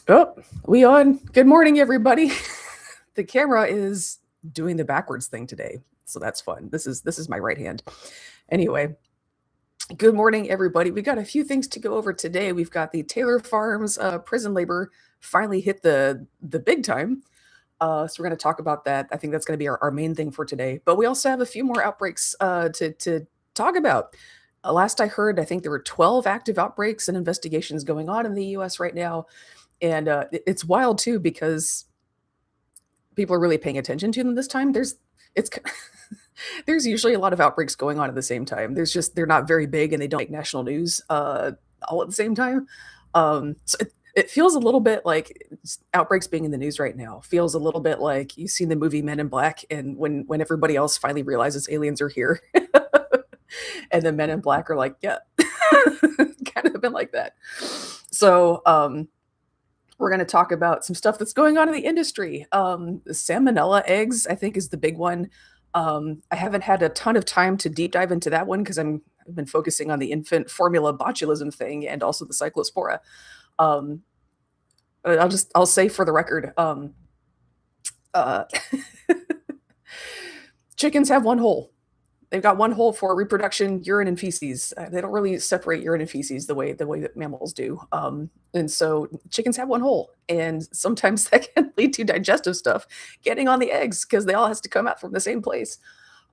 Oh, we on. Good morning, everybody. The camera is doing the backwards thing today, so that's fun. This is my right hand. Anyway, good morning, everybody. We got a few things to go over today. We've got the Taylor Farms prison labor finally hit the big time. So we're going to talk about that. I think that's going to be our main thing for today. But we also have a few more outbreaks to talk about. Last I heard, I think there were 12 active outbreaks and investigations going on in the U.S. right now, and it's wild too because people are really paying attention to them this time. It's there's usually a lot of outbreaks going on at the same time. They're not very big and they don't make national news all at the same time. So it feels a little bit like outbreaks being in the news right now feels a little bit like you've seen the movie Men in Black, and when everybody else finally realizes aliens are here, and the Men in Black are like, yeah, kind of been like that. So we're going to talk about some stuff that's going on in the industry. Salmonella eggs, I think, is the big one. I haven't had a ton of time to deep dive into that one because I've been focusing on the infant formula botulism thing and also the cyclospora. Um, I'll say for the record, uh, chickens have one hole. They've got one hole for reproduction, urine and feces. They don't really separate urine and feces the way that mammals do. And so chickens have one hole, and sometimes that can lead to digestive stuff getting on the eggs because they all has to come out from the same place.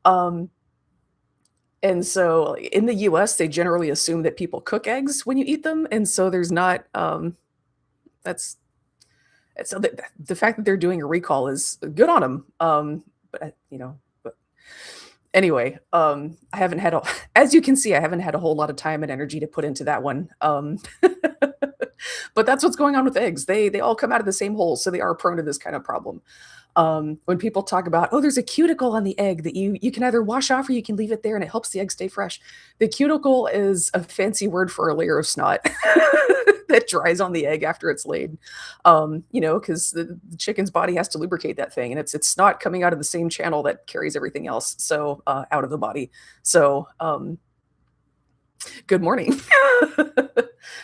Um, and so in the U.S., they generally assume that people cook eggs when you eat them, and so there's not. That's so the fact that they're doing a recall is good on them. But anyway, I haven't had a, as you can see, I haven't had a whole lot of time and energy to put into that one. But that's what's going on with eggs. They all come out of the same hole, so they are prone to this kind of problem. When people talk about, oh, there's a cuticle on the egg that you can either wash off or you can leave it there and it helps the egg stay fresh. The cuticle is a fancy word for a layer of snot that dries on the egg after it's laid. Because the chicken's body has to lubricate that thing, and it's snot coming out of the same channel that carries everything else, so out of the body. So good morning.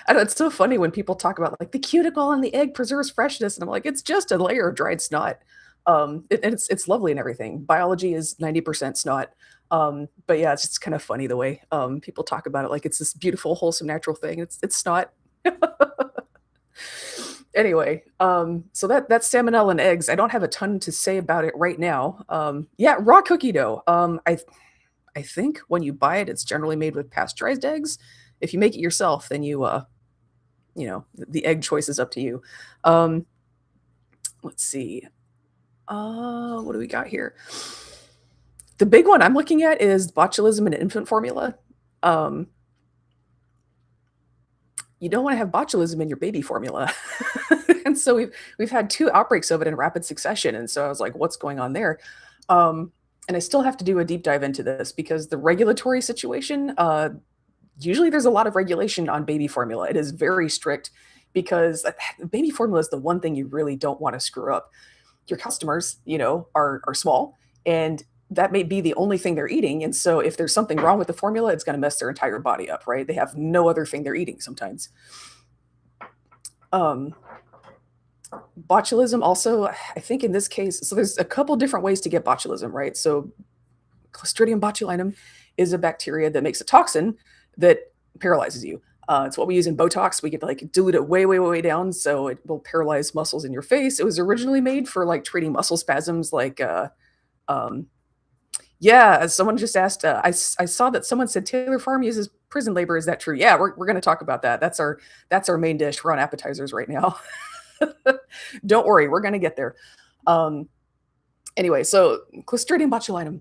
I know it's so funny when people talk about like the cuticle on the egg preserves freshness, and I'm like, it's just a layer of dried snot. And it's lovely and everything. Biology is 90% snot. But yeah, it's just kind of funny the way people talk about it like it's this beautiful, wholesome, natural thing. It's snot. Anyway, so that's salmonella and eggs. I don't have a ton to say about it right now. Yeah, raw cookie dough. I think when you buy it, it's generally made with pasteurized eggs. If you make it yourself, then the egg choice is up to you. Let's see. What do we got here? The big one I'm looking at is botulism in infant formula. You don't want to have botulism in your baby formula. And so we've had 2 outbreaks of it in rapid succession. And so I was like, what's going on there? And I still have to do a deep dive into this because the regulatory situation, usually there's a lot of regulation on baby formula. It is very strict because baby formula is the one thing you really don't want to screw up. Your customers, are small, and that may be the only thing they're eating. And so if there's something wrong with the formula, it's going to mess their entire body up, right? They have no other thing they're eating sometimes. Botulism also, I think in this case, so there's a couple different ways to get botulism, right? So Clostridium botulinum is a bacteria that makes a toxin that paralyzes you. It's what we use in Botox. We get like dilute it way, way, way down, so it will paralyze muscles in your face. It was originally made for like treating muscle spasms, like yeah. Someone just asked. I saw that someone said Taylor Farm uses prison labor. Is that true? Yeah, we're going to talk about that. That's our main dish. We're on appetizers right now. Don't worry, we're going to get there. Anyway, so Clostridium botulinum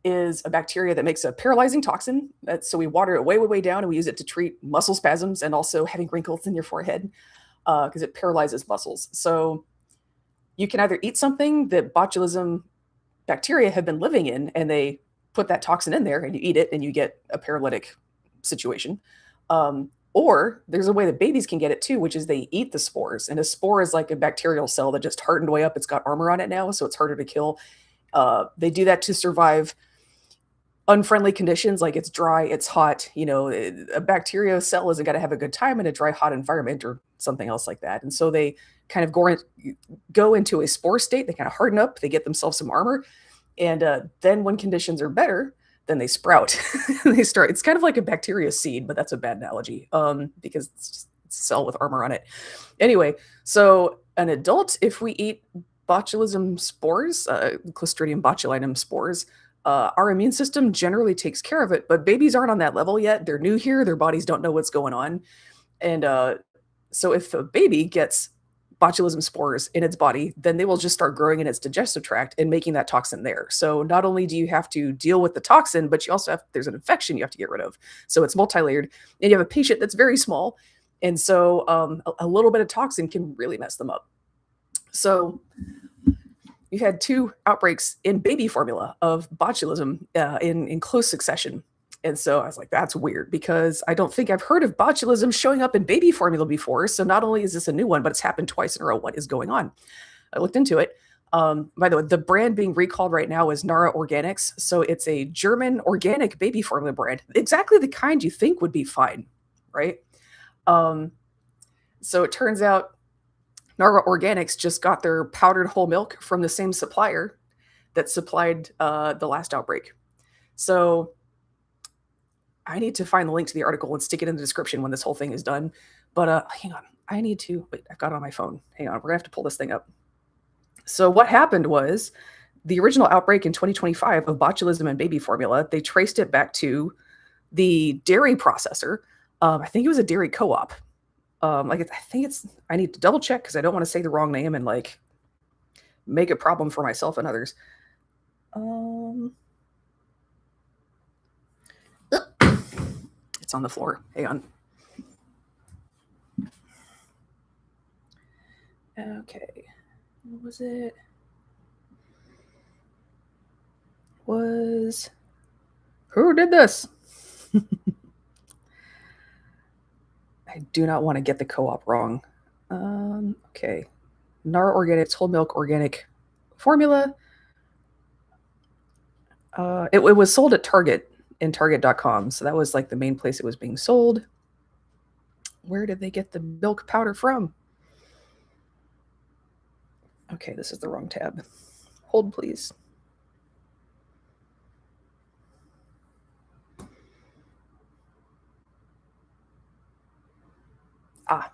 is a bacteria that makes a paralyzing toxin. So we water it way, way, way down, and we use it to treat muscle spasms and also having wrinkles in your forehead because it paralyzes muscles. So you can either eat something that botulism bacteria have been living in, and they put that toxin in there, and you eat it, and you get a paralytic situation. Or there's a way that babies can get it too, which is they eat the spores. And a spore is like a bacterial cell that just hardened way up. It's got armor on it now, so it's harder to kill. They do that to survive unfriendly conditions, like it's dry, it's hot, a bacteria cell isn't gonna have a good time in a dry, hot environment or something else like that. And so they kind of go into a spore state, they kind of harden up, they get themselves some armor, and then when conditions are better, then they sprout. They start. It's kind of like a bacteria seed, but that's a bad analogy because it's just it's a cell with armor on it. Anyway, so an adult, if we eat botulism spores, Clostridium botulinum spores, our immune system generally takes care of it. But babies aren't on that level yet. They're new here. Their bodies don't know what's going on, and so if a baby gets botulism spores in its body, then they will just start growing in its digestive tract and making that toxin there. So not only do you have to deal with the toxin, but you also have there's an infection you have to get rid of. So it's multi-layered, and you have a patient that's very small, and so a little bit of toxin can really mess them up. So you had two outbreaks in baby formula of botulism in close succession. And so I was like, that's weird because I don't think I've heard of botulism showing up in baby formula before. So not only is this a new one, but it's happened twice in a row. What is going on? I looked into it. By the way, the brand being recalled right now is Nara Organics. So it's a German organic baby formula brand, exactly the kind you think would be fine, right? Um, so it turns out Nara Organics just got their powdered whole milk from the same supplier that supplied the last outbreak. So I need to find the link to the article and stick it in the description when this whole thing is done. But hang on, I need to wait. I've got it on my phone. Hang on, we're gonna have to pull this thing up. So what happened was the original outbreak in 2025 of botulism in baby formula. They traced it back to the dairy processor. I think it was a dairy co-op. I think it's. I need to double check because I don't want to say the wrong name and like make a problem for myself and others. It's on the floor. Hang on. Okay. What was it? Was who did this? I do not want to get the co-op wrong. Okay. Nara Organics whole milk organic formula. It was sold at Target in Target.com. So that was like the main place it was being sold. Where did they get the milk powder from? Okay, this is the wrong tab. Hold, please.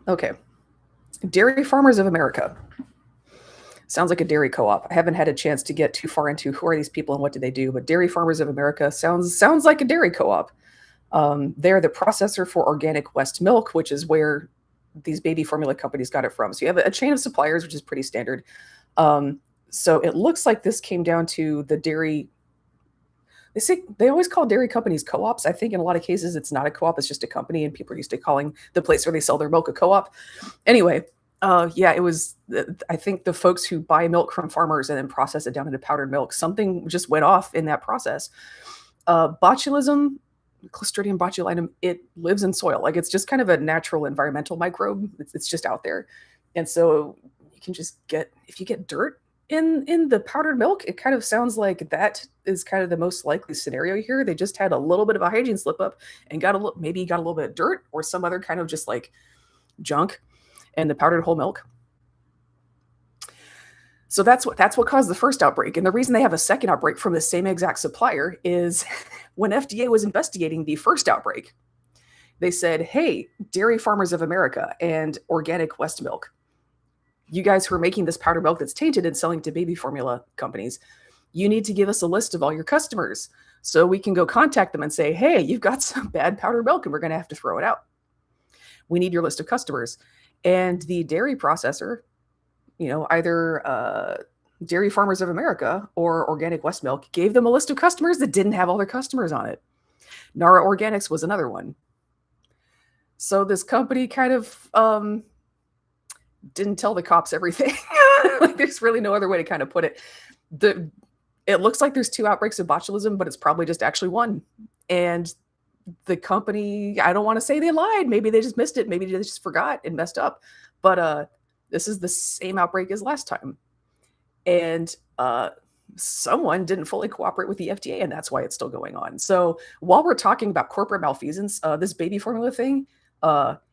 Okay. Dairy Farmers of America. Sounds like a dairy co-op. I haven't had a chance to get too far into who are these people and what do they do, but Dairy Farmers of America sounds like a dairy co-op. They're the processor for organic West milk, which is where these baby formula companies got it from. So you have a chain of suppliers, which is pretty standard. So it looks like this came down to the dairy. They always call dairy companies co-ops. I think in a lot of cases it's not a co-op, it's just a company, and people are used to calling the place where they sell their milk a co-op. Anyway, yeah, it was. I think the folks who buy milk from farmers and then process it down into powdered milk, something just went off in that process. Botulism, Clostridium botulinum, it lives in soil. Like it's just kind of a natural environmental microbe. It's just out there, and so you can just get if you get dirt in the powdered milk. It kind of sounds like that is kind of the most likely scenario here. They just had a little bit of a hygiene slip up and maybe got a little bit of dirt or some other kind of just like junk and the powdered whole milk. So that's what caused the first outbreak. And the reason they have a second outbreak from the same exact supplier is when FDA was investigating the first outbreak, they said, "Hey, Dairy Farmers of America and Organic West Milk, you guys who are making this powdered milk that's tainted and selling to baby formula companies, you need to give us a list of all your customers so we can go contact them and say, hey, you've got some bad powdered milk and we're going to have to throw it out. We need your list of customers." And the dairy processor, either Dairy Farmers of America or Organic West Milk gave them a list of customers that didn't have all their customers on it. Nara Organics was another one. So this company kind of didn't tell the cops everything. Like there's really no other way to kind of put it. It looks like there's two outbreaks of botulism, but it's probably just actually one. And the company, I don't want to say they lied. Maybe they just missed it. Maybe they just forgot and messed up. But this is the same outbreak as last time. And someone didn't fully cooperate with the FDA, and that's why it's still going on. So while we're talking about corporate malfeasance, this baby formula thing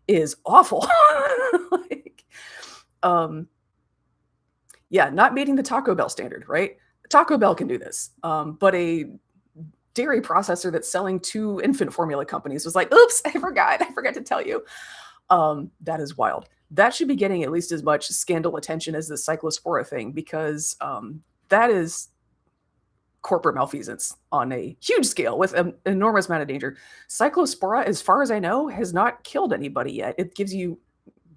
is awful. Like, um, yeah, not meeting the Taco Bell standard, right? Taco Bell can do this, but a dairy processor that's selling to infant formula companies was like, "Oops, I forgot to tell you." That is wild. That should be getting at least as much scandal attention as the cyclospora thing because that is corporate malfeasance on a huge scale with an enormous amount of danger. Cyclospora, as far as I know, has not killed anybody yet. It gives you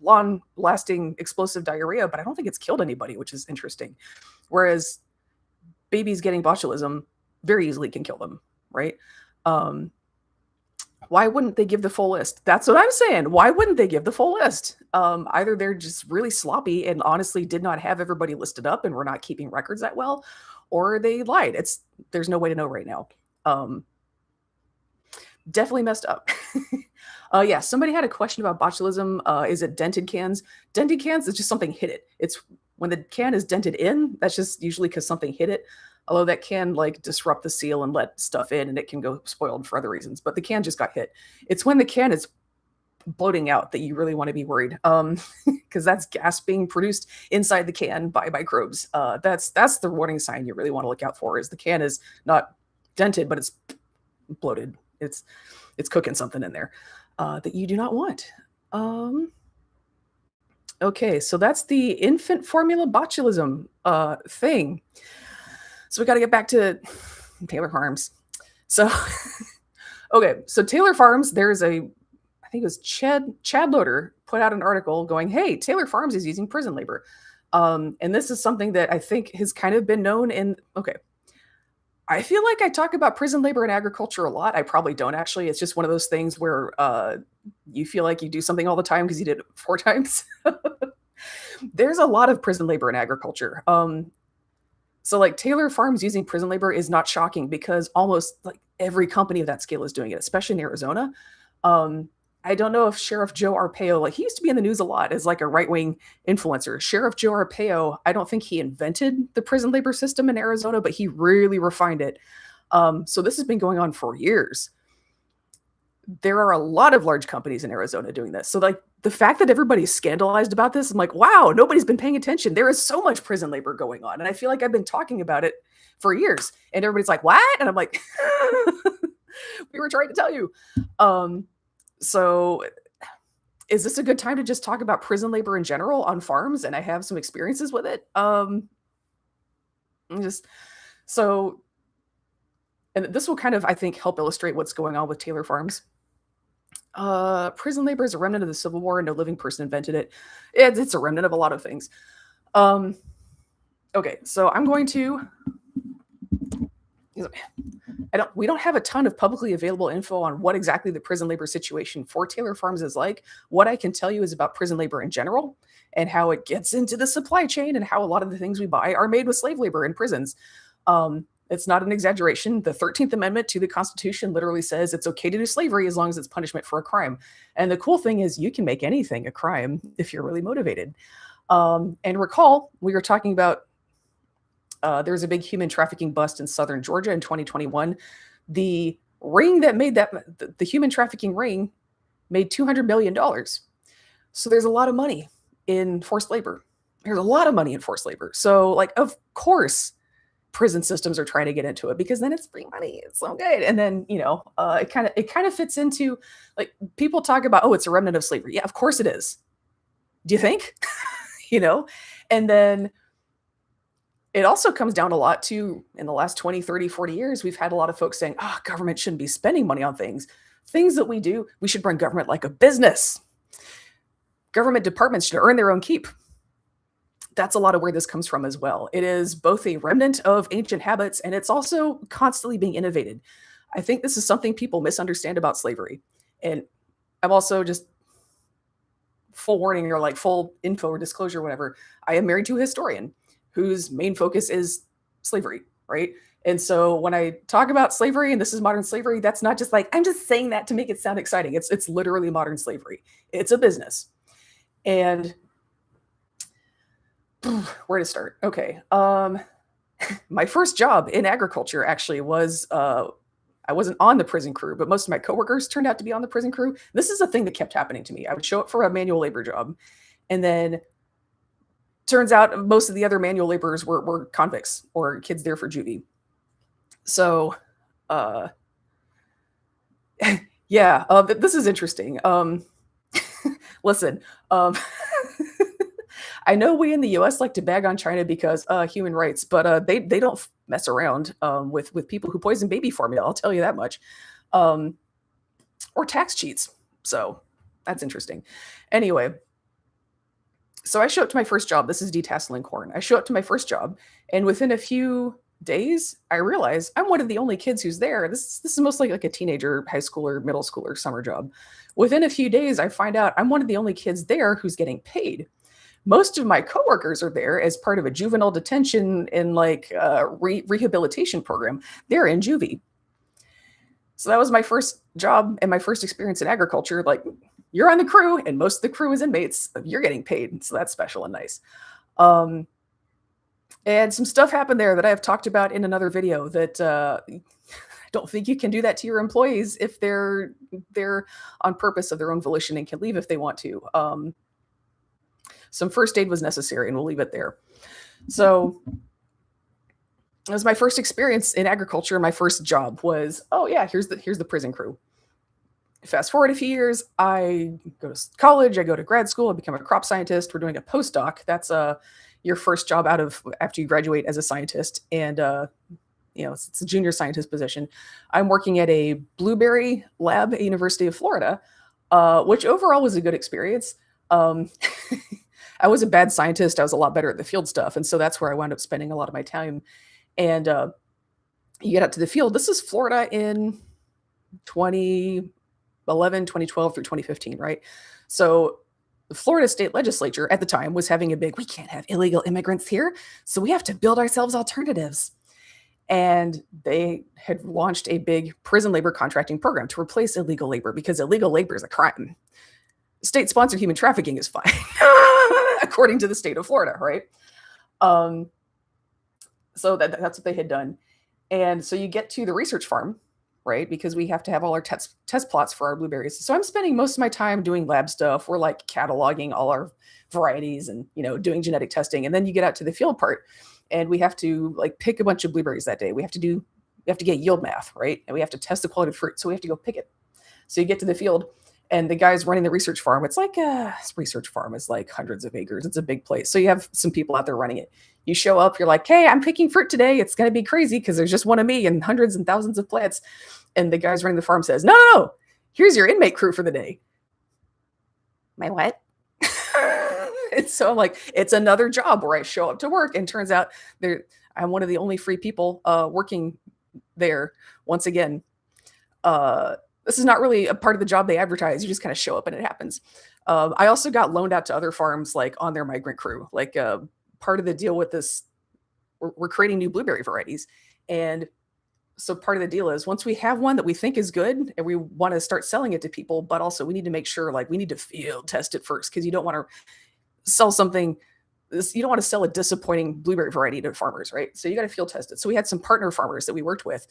long lasting explosive diarrhea, but I don't think it's killed anybody, which is interesting. Whereas babies getting botulism very easily can kill them, right? Um, why wouldn't they give the full list? That's what I'm saying. Why wouldn't they give the full list? Either they're just really sloppy and honestly did not have everybody listed up and we're not keeping records that well, or they lied. There's no way to know right now. Um, Definitely messed up. Yeah, somebody had a question about botulism. Is it dented cans? Dented cans is just something hit it. It's when the can is dented in, that's just usually because something hit it. Although that can like disrupt the seal and let stuff in and it can go spoiled for other reasons. But the can just got hit. It's when the can is bloating out that you really want to be worried. Because that's gas being produced inside the can by microbes. That's the warning sign you really want to look out for is the can is not dented, but it's bloated. It's cooking something in there that you do not want. Um, okay, so that's the infant formula botulism thing. So we got to get back to Taylor Farms. So okay, so Taylor Farms, there's a I think it was Chad Loader put out an article going, "Hey, Taylor Farms is using prison labor," and this is something that I think has kind of been known in. Okay, I feel like I talk about prison labor and agriculture a lot. I probably don't actually. It's just one of those things where you feel like you do something all the time because you did it 4 times. There's a lot of prison labor in agriculture. So like Taylor Farms using prison labor is not shocking because almost like every company of that scale is doing it, especially in Arizona. Um, I don't know if Sheriff Joe Arpaio, like he used to be in the news a lot as like a right-wing influencer. Sheriff Joe Arpaio, I don't think he invented the prison labor system in Arizona, but he really refined it. So this has been going on for years. There are a lot of large companies in Arizona doing this. So like the fact that everybody's scandalized about this, I'm like, wow, nobody's been paying attention. There is so much prison labor going on. And I feel like I've been talking about it for years. And everybody's like, what? And I'm like, we were trying to tell you. So is this a good time to just talk about prison labor in general on farms? And I have some experiences with it. Just so, and this will kind of, I think, help illustrate what's going on with Taylor Farms. Prison labor is a remnant of the Civil War, and no living person invented it. It's a remnant of a lot of things. Okay, so I'm going to. We don't have a ton of publicly available info on what exactly the prison labor situation for Taylor Farms is like. What I can tell you is about prison labor in general and how it gets into the supply chain and how a lot of the things we buy are made with slave labor in prisons. It's not an exaggeration. The 13th Amendment to the Constitution literally says it's okay to do slavery as long as it's punishment for a crime. And the cool thing is you can make anything a crime if you're really motivated. And recall, we were talking about there was a big human trafficking bust in southern Georgia in 2021. The ring that made that, the human trafficking ring made $200 million. So there's a lot of money in forced labor. There's a lot of money in forced labor. So like, of course, prison systems are trying to get into it because then it's free money. It's so good. And then, it kind of fits into like people talk about, oh, it's a remnant of slavery. Yeah, of course it is. Do you think? And then it also comes down a lot to in the last 20, 30, 40 years, we've had a lot of folks saying, government shouldn't be spending money on things. Things that we do, we should run government like a business. Government departments should earn their own keep. That's a lot of where this comes from as well. It is both a remnant of ancient habits and it's also constantly being innovated. I think this is something people misunderstand about slavery. And I'm also just full warning or like full info or disclosure, or whatever. I am married to a historian whose main focus is slavery, right? And so when I talk about slavery and this is modern slavery, that's not just like, I'm just saying that to make it sound exciting. It's literally modern slavery. It's a business. And where to start? Okay. My first job in agriculture actually was I wasn't on the prison crew, but most of my coworkers turned out to be on the prison crew. This is a thing that kept happening to me. I would show up for a manual labor job, and then turns out most of the other manual laborers were convicts or kids there for juvie. So, uh, yeah, this is interesting. Listen, um, I know we in the U.S. like to bag on China because human rights, but they don't mess around with people who poison baby formula. I'll tell you that much, um, or tax cheats. So that's interesting. Anyway, so I show up to my first job. This is detasseling corn. I show up to my first job, and within a few days, I realize I'm one of the only kids who's there. This is mostly like a teenager, high schooler, middle schooler summer job. Within a few days, I find out I'm one of the only kids there who's getting paid. Most of my coworkers are there as part of a juvenile detention and like rehabilitation program. They're in juvie. So that was my first job and my first experience in agriculture. Like, you're on the crew, and most of the crew is inmates. You're getting paid, so that's special and nice. Um, and some stuff happened there that I have talked about in another video. That I don't think you can do that to your employees if they're on purpose of their own volition and can leave if they want to. Some first aid was necessary, and we'll leave it there. So it was my first experience in agriculture. My first job was, oh yeah, here's the prison crew. Fast forward a few years, I go to college, I go to grad school, I become a crop scientist. We're doing a postdoc. That's your first job out of after you graduate as a scientist, and it's a junior scientist position. I'm working at a blueberry lab at University of Florida, which overall was a good experience. Um, I was a bad scientist. I was a lot better at the field stuff, and so that's where I wound up spending a lot of my time. And you get out to the field. This is Florida in 2011, 2012 through 2015, right? So the Florida state legislature at the time was having a big, we can't have illegal immigrants here, so we have to build ourselves alternatives. And they had launched a big prison labor contracting program to replace illegal labor because illegal labor is a crime. State-sponsored human trafficking is fine, according to the state of Florida, right? Um, so that's what they had done. And so you get to the research farm, right? Because we have to have all our test plots for our blueberries. So I'm spending most of my time doing lab stuff. We're like cataloging all our varieties and, doing genetic testing. And then you get out to the field part, and we have to like pick a bunch of blueberries that day. We have to get yield math, right? And we have to test the quality of fruit. So we have to go pick it. So you get to the field, and the guys running the research farm, it's like a research farm. It's like hundreds of acres. It's a big place. So you have some people out there running it. You show up, you're like, hey, I'm picking fruit today. It's going to be crazy because there's just one of me and hundreds and thousands of plants. And the guys running the farm says, no, no, no. Here's your inmate crew for the day. My what? And so I'm like, it's another job where I show up to work, and turns out I'm one of the only free people working there. Once again, this is not really a part of the job they advertise. You just kind of show up and it happens. I also got loaned out to other farms, like on their migrant crew. Like part of the deal with this, we're creating new blueberry varieties. And so part of the deal is once we have one that we think is good and we want to start selling it to people, but also we need to make sure, like, we need to field test it first, because you don't want to sell something. You don't want to sell a disappointing blueberry variety to farmers, right? So you got to field test it. So we had some partner farmers that we worked with.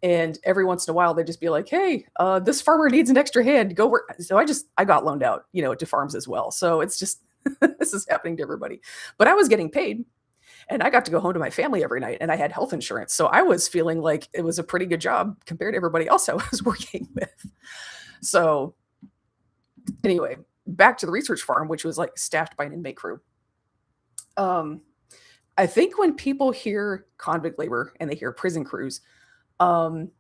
And every once in a while, they'd just be like, hey, this farmer needs an extra hand. Go work. So I got loaned out, to farms as well. So it's just, this is happening to everybody. But I was getting paid, and I got to go home to my family every night, and I had health insurance. So I was feeling like it was a pretty good job compared to everybody else I was working with. So anyway, back to the research farm, which was like staffed by an inmate crew. I think when people hear convict labor and they hear prison crews, you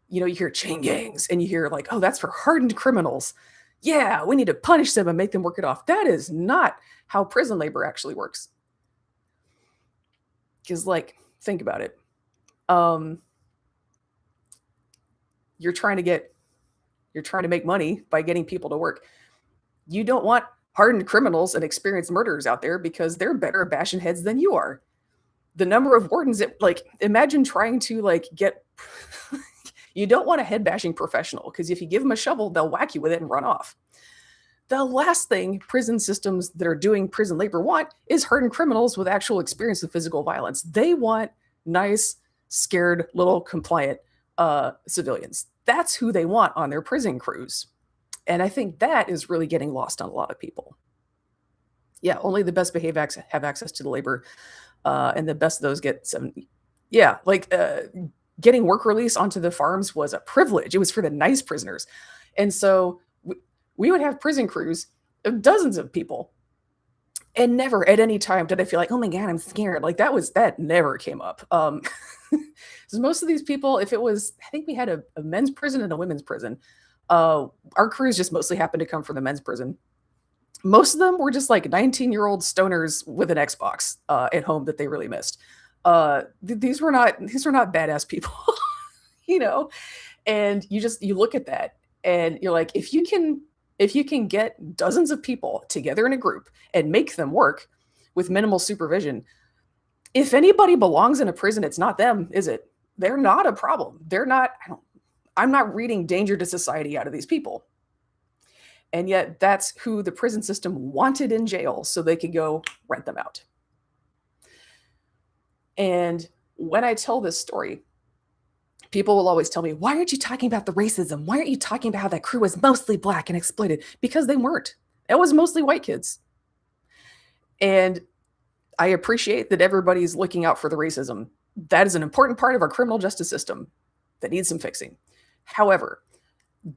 hear chain gangs, and you hear like, oh, that's for hardened criminals. Yeah, we need to punish them and make them work it off. That is not how prison labor actually works. Because, like, think about it. You're trying to make money by getting people to work. You don't want hardened criminals and experienced murderers out there because they're better at bashing heads than you are. The number of wardens imagine trying to get you don't want a head bashing professional, because if you give them a shovel, they'll whack you with it and run off. The last thing prison systems that are doing prison labor want is hardened criminals with actual experience with physical violence. They want nice, scared, little compliant civilians. That's who they want on their prison crews. And I think that is really getting lost on a lot of people. Yeah, only the best behaved have access to the labor, and the best of those get 70. Yeah, like getting work release onto the farms was a privilege. It was for the nice prisoners. And so we would have prison crews of dozens of people. And never at any time did I feel like, oh my God, I'm scared. Like that never came up. So most of these people, if it was, I think we had a men's prison and a women's prison. Our crews just mostly happened to come from the men's prison. Most of them were just like 19-year-old stoners with an Xbox at home that they really missed. These were not badass people, you know. And you look at that and you're like, if you can get dozens of people together in a group and make them work with minimal supervision, if anybody belongs in a prison, it's not them, is it? They're not a problem. They're not. I'm not reading danger to society out of these people. And yet that's who the prison system wanted in jail so they could go rent them out. And when I tell this story, people will always tell me, why aren't you talking about the racism? Why aren't you talking about how that crew was mostly black and exploited? Because they weren't. It was mostly white kids. And I appreciate that everybody's looking out for the racism. That is an important part of our criminal justice system that needs some fixing. However,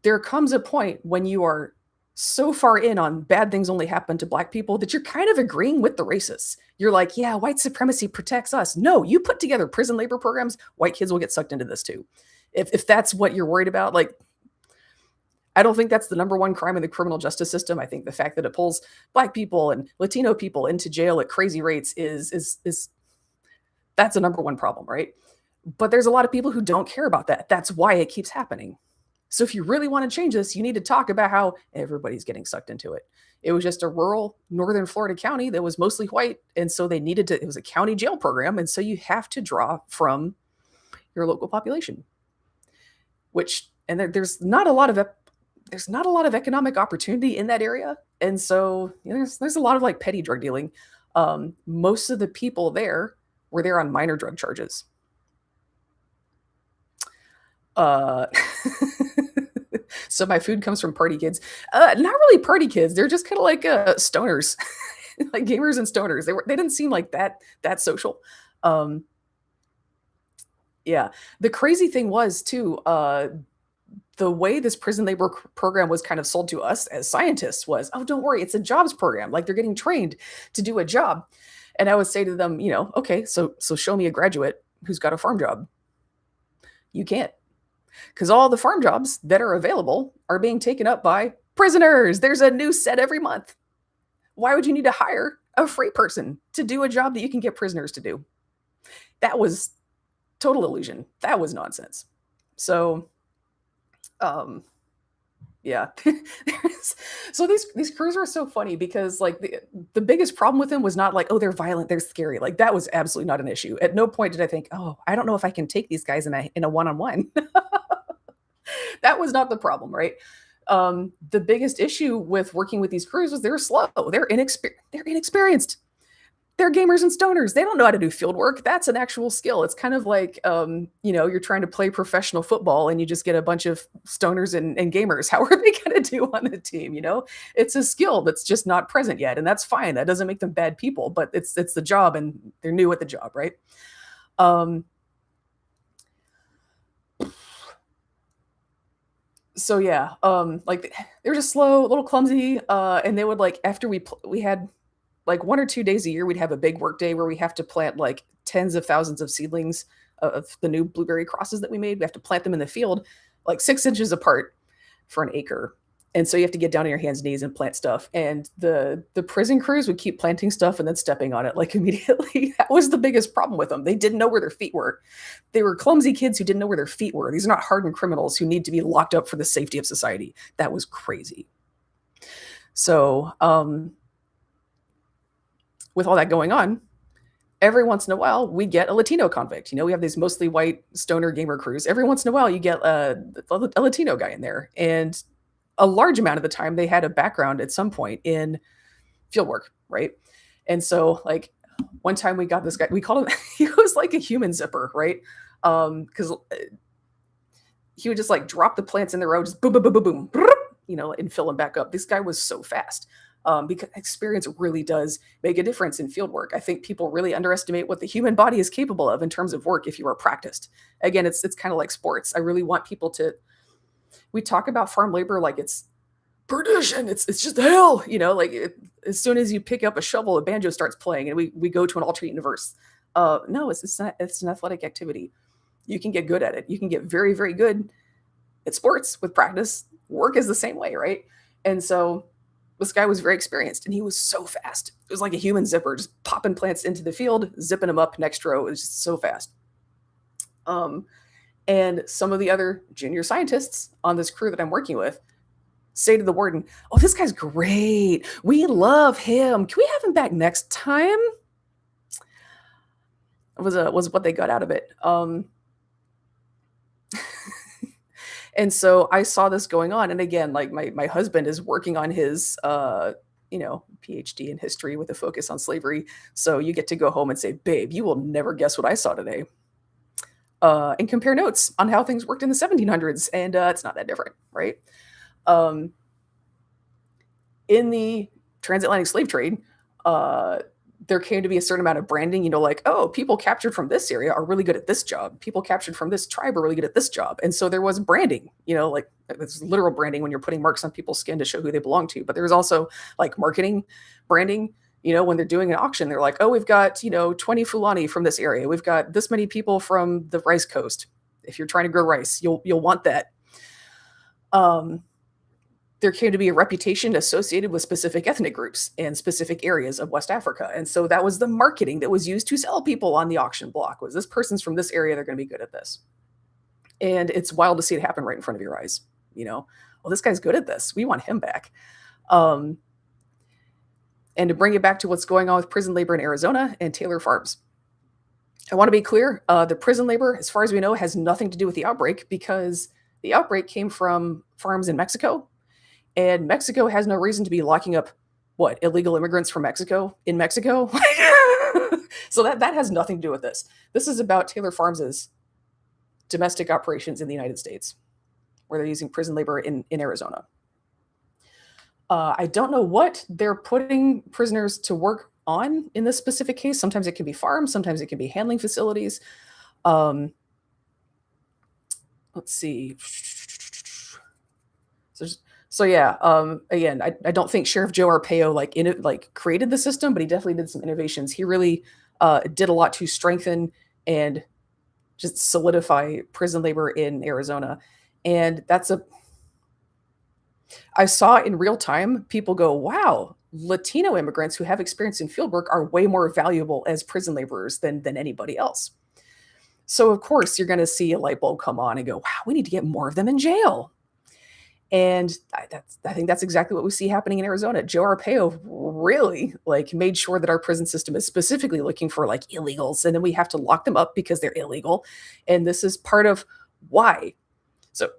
there comes a point when you are so far in on bad things only happen to black people that you're kind of agreeing with the racists. You're like, yeah, white supremacy protects us. No, you put together prison labor programs, white kids will get sucked into this too. If that's what you're worried about, like, I don't think that's the number one crime in the criminal justice system. I think the fact that it pulls black people and Latino people into jail at crazy rates is that's a number one problem, right? But there's a lot of people who don't care about that. That's why it keeps happening. So if you really want to change this, you need to talk about how everybody's getting sucked into it. It was just a rural northern Florida county that was mostly white. And so they needed to, it was a county jail program. And so you have to draw from your local population, which, and there's not a lot of economic opportunity in that area. And so there's a lot of like petty drug dealing. Most of the people there were there on minor drug charges. So my food comes from party kids. Not really party kids. They're just kind of like stoners, like gamers and stoners. They didn't seem like that social. Yeah. The crazy thing was too, the way this prison labor program was kind of sold to us as scientists was, oh, don't worry, it's a jobs program. Like they're getting trained to do a job. And I would say to them, okay, so show me a graduate who's got a farm job. You can't. Because all the farm jobs that are available are being taken up by prisoners. There's a new set every month. Why would you need to hire a free person to do a job that you can get prisoners to do? That was total illusion. That was nonsense. So, yeah. So these crews were so funny because like the biggest problem with them was not like, oh, they're violent, they're scary. Like that was absolutely not an issue. At no point did I think, oh, I don't know if I can take these guys in a one-on-one. That was not the problem, right? The biggest issue with working with these crews was they're slow, they're inexperienced. They're gamers and stoners. They don't know how to do field work. That's an actual skill. It's kind of like, you're trying to play professional football and you just get a bunch of stoners and gamers. How are they going to do on the team? It's a skill that's just not present yet. And that's fine. That doesn't make them bad people, but it's the job and they're new at the job, right? So yeah, like they were just slow, a little clumsy. And they would like, after we had like 1 or 2 days a year, we'd have a big work day where we have to plant like tens of thousands of seedlings of the new blueberry crosses that we made. We have to plant them in the field, like 6 inches apart for an acre. And so you have to get down on your hands and knees and plant stuff. And the prison crews would keep planting stuff and then stepping on it like immediately. That was the biggest problem with them. They didn't know where their feet were. They were clumsy kids who didn't know where their feet were. These are not hardened criminals who need to be locked up for the safety of society. That was crazy. So, with all that going on, every once in a while, we get a Latino convict. We have these mostly white stoner gamer crews. Every once in a while, you get a Latino guy in there. And a large amount of the time, they had a background at some point in field work, right? And so, like, one time we got this guy, we called him, he was like a human zipper, right? Because he would just like drop the plants in the road, just boom, boom, boom, boom, boom, and fill them back up. This guy was so fast. Because experience really does make a difference in field work. I think people really underestimate what the human body is capable of in terms of work if you are practiced. Again, it's kind of like sports. I really want people to. We talk about farm labor like it's perdition. It's just hell. Like as soon as you pick up a shovel, a banjo starts playing, and we go to an alternate universe. No, it's not. It's an athletic activity. You can get good at it. You can get very, very good at sports with practice. Work is the same way, right? And so this guy was very experienced and he was so fast. It was like a human zipper, just popping plants into the field, zipping them up next row. It was just so fast. And some of the other junior scientists on this crew that I'm working with say to the warden, "Oh, this guy's great. We love him. Can we have him back next time?" It was what they got out of it. And so I saw this going on. And again, like my husband is working on his PhD in history with a focus on slavery. So you get to go home and say, "Babe, you will never guess what I saw today." And compare notes on how things worked in the 1700s. And it's not that different, right? Um, in the transatlantic slave trade, there came to be a certain amount of branding, like, oh, people captured from this area are really good at this job. People captured from this tribe are really good at this job. And so there was branding, like it's literal branding when you're putting marks on people's skin to show who they belong to. But there's also like marketing branding, when they're doing an auction, they're like, oh, we've got, 20 Fulani from this area. We've got this many people from the rice coast. If you're trying to grow rice, you'll want that. There came to be a reputation associated with specific ethnic groups and specific areas of West Africa. And so that was the marketing that was used to sell people on the auction block was this person's from this area, they're going to be good at this. And it's wild to see it happen right in front of your eyes. Well, this guy's good at this. We want him back. And to bring it back to what's going on with prison labor in Arizona and Taylor Farms. I want to be clear, the prison labor, as far as we know, has nothing to do with the outbreak because the outbreak came from farms in Mexico. And Mexico has no reason to be locking up, illegal immigrants from Mexico in Mexico? So that has nothing to do with this. This is about Taylor Farms' domestic operations in the United States, where they're using prison labor in Arizona. I don't know what they're putting prisoners to work on in this specific case. Sometimes it can be farms, sometimes it can be handling facilities. Let's see. So yeah, again, I don't think Sheriff Joe Arpaio created the system, but he definitely did some innovations. He really did a lot to strengthen and just solidify prison labor in Arizona. And I saw in real time people go, wow, Latino immigrants who have experience in fieldwork are way more valuable as prison laborers than anybody else. So of course you're going to see a light bulb come on and go, wow, we need to get more of them in jail. And I think that's exactly what we see happening in Arizona. Joe Arpaio really made sure that our prison system is specifically looking for illegals, and then we have to lock them up because they're illegal. And this is part of why. So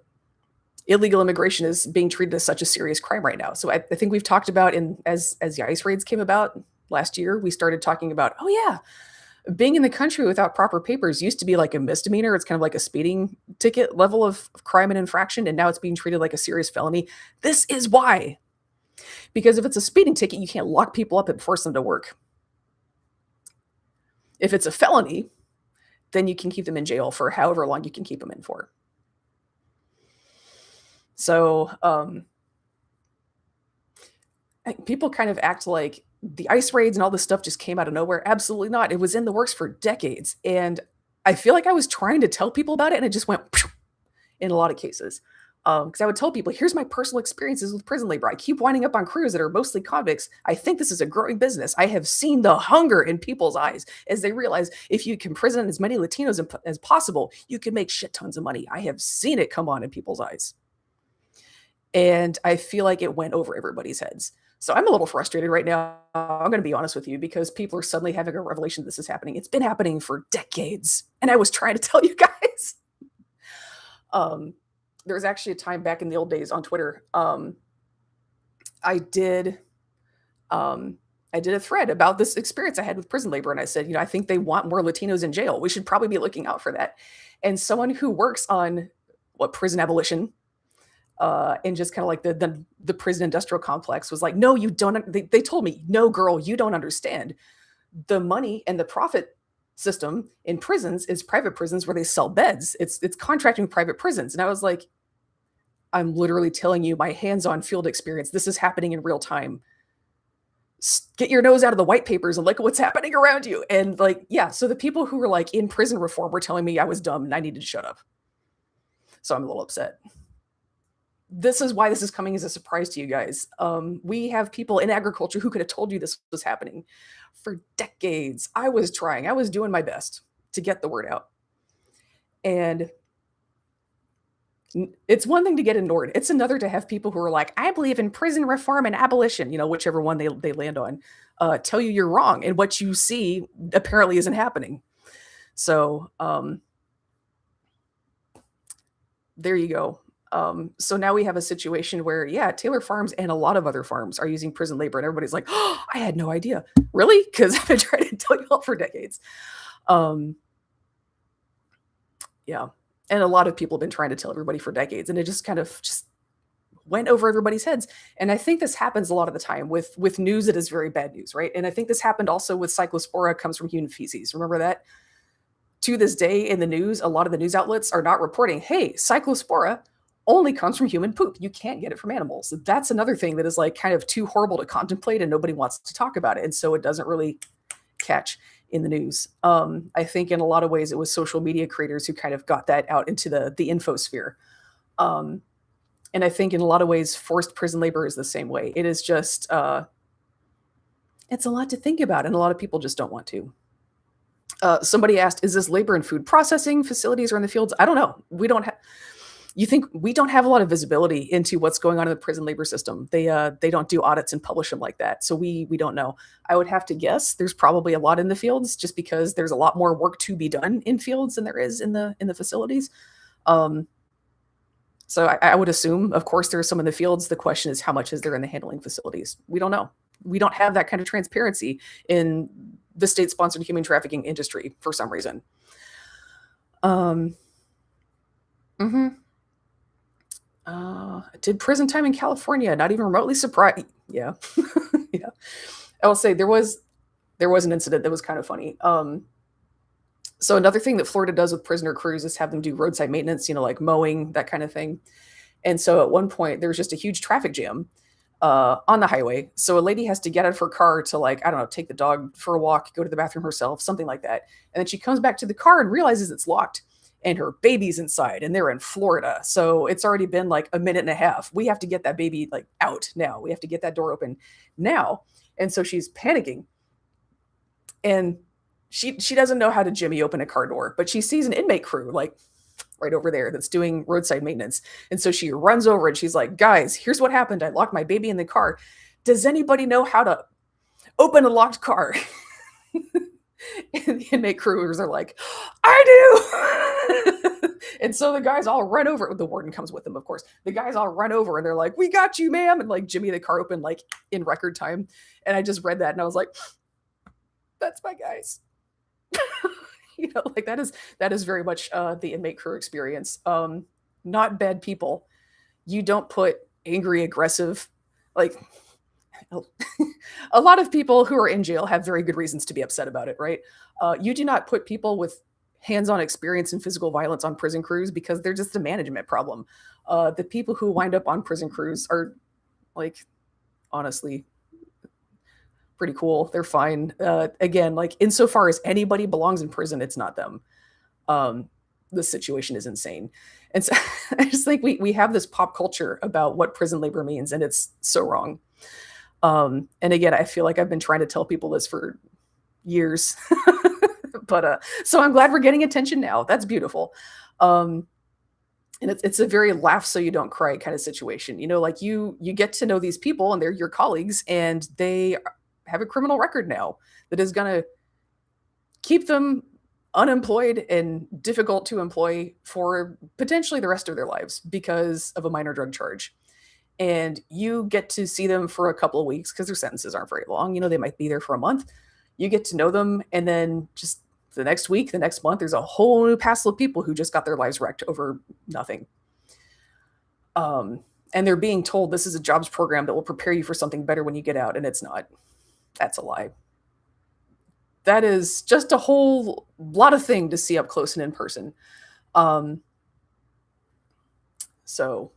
illegal immigration is being treated as such a serious crime right now. So I think we've talked about as the ICE raids came about last year, we started talking about, oh yeah, being in the country without proper papers used to be like a misdemeanor. It's kind of like a speeding ticket level of crime and infraction. And now it's being treated like a serious felony. This is why. Because if it's a speeding ticket, you can't lock people up and force them to work. If it's a felony, then you can keep them in jail for however long you can keep them in for. So people kind of act like the ICE raids and all this stuff just came out of nowhere. Absolutely not. It was in the works for decades. And I feel like I was trying to tell people about it and it just went in a lot of cases. Because I would tell people, here's my personal experiences with prison labor. I keep winding up on crews that are mostly convicts. I think this is a growing business. I have seen the hunger in people's eyes as they realize if you can prison as many Latinos as possible, you can make shit tons of money. I have seen it come on in people's eyes. And I feel like it went over everybody's heads. So I'm a little frustrated right now. I'm going to be honest with you because people are suddenly having a revelation this is happening. It's been happening for decades. And I was trying to tell you guys. There's actually a time back in the old days on Twitter. I did um, I did a thread about this experience I had with prison labor, and I said, I think they want more Latinos in jail. We should probably be looking out for that. And someone who works on what prison abolition and just kind of like the prison industrial complex was like, no, you don't. They told me, no, girl, you don't understand. The money and the profit system in prisons is private prisons where they sell beds. It's contracting with private prisons, and I was like, I'm literally telling you my hands-on field experience. This is happening in real time. Get your nose out of the white papers and look at what's happening around you. And like, yeah, so the people who were like in prison reform were telling me I was dumb and I needed to shut up. So I'm a little upset. This is why this is coming as a surprise to you guys. We have people in agriculture who could have told you this was happening for decades. I was trying, I was doing my best to get the word out. And it's one thing to get ignored. It's another to have people who are like, I believe in prison reform and abolition, whichever one they land on, tell you you're wrong. And what you see apparently isn't happening. So there you go. So now we have a situation where, yeah, Taylor Farms and a lot of other farms are using prison labor, and everybody's like, oh, I had no idea. Really? Because I've been trying to tell you all for decades. Yeah. And a lot of people have been trying to tell everybody for decades, and it just kind of just went over everybody's heads. And I think this happens a lot of the time with news that is very bad news, right? And I think this happened also with cyclospora comes from human feces. Remember that? To this day in the news, a lot of the news outlets are not reporting, hey, cyclospora only comes from human poop. You can't get it from animals. That's another thing that is like kind of too horrible to contemplate, and nobody wants to talk about it. And so it doesn't really catch in the news. I think in a lot of ways it was social media creators who kind of got that out into the infosphere. And I think in a lot of ways forced prison labor is the same way. It is just it's a lot to think about, and a lot of people just don't want to. Somebody asked, is this labor in food processing facilities or in the fields? I don't know. We don't have. You think we don't have a lot of visibility into what's going on in the prison labor system. They don't do audits and publish them like that. So we don't know. I would have to guess there's probably a lot in the fields, just because there's a lot more work to be done in fields than there is in the facilities. So I would assume, of course, there's some in the fields. The question is, how much is there in the handling facilities? We don't know. We don't have that kind of transparency in the state-sponsored human trafficking industry for some reason. Did prison time in California, not even remotely surprised. Yeah. Yeah. I will say there was an incident that was kind of funny. So another thing that Florida does with prisoner crews is have them do roadside maintenance, like mowing, that kind of thing. And so at one point there was just a huge traffic jam on the highway. So a lady has to get out of her car to, like, I don't know, take the dog for a walk, go to the bathroom herself, something like that. And then she comes back to the car and realizes it's locked, and her baby's inside, and they're in Florida. So it's already been like a minute and a half. We have to get that baby like out now. We have to get that door open now. And so she's panicking, and she doesn't know how to jimmy open a car door, but she sees an inmate crew like right over there that's doing roadside maintenance. And so she runs over and she's like, guys, here's what happened. I locked my baby in the car. Does anybody know how to open a locked car? And the inmate crews are like, I do. And so the guys all run over. The warden comes with them, of course. The guys all run over and they're like, we got you, ma'am. And like jimmy the car open like in record time. And I just read that and I was like, that's my guys. Like that is very much the inmate crew experience. Not bad people. You don't put angry, aggressive, like a lot of people who are in jail have very good reasons to be upset about it, right? You do not put people with hands-on experience in physical violence on prison crews because they're just a management problem. The people who wind up on prison crews are, like, honestly, pretty cool. They're fine. Again, like insofar as anybody belongs in prison, it's not them. The situation is insane. And so I just think we have this pop culture about what prison labor means, and it's so wrong. And again, I feel like I've been trying to tell people this for years, but so I'm glad we're getting attention now. That's beautiful. And it's a very laugh so you don't cry kind of situation. Like you get to know these people and they're your colleagues, and they have a criminal record now that is going to keep them unemployed and difficult to employ for potentially the rest of their lives because of a minor drug charge. And you get to see them for a couple of weeks because their sentences aren't very long. You know, they might be there for a month. You get to know them, and then just the next week, the next month, there's a whole new passel of people who just got their lives wrecked over nothing. And they're being told this is a jobs program that will prepare you for something better when you get out, and it's not. That's a lie. That is just a whole lot of thing to see up close and in person. Um, so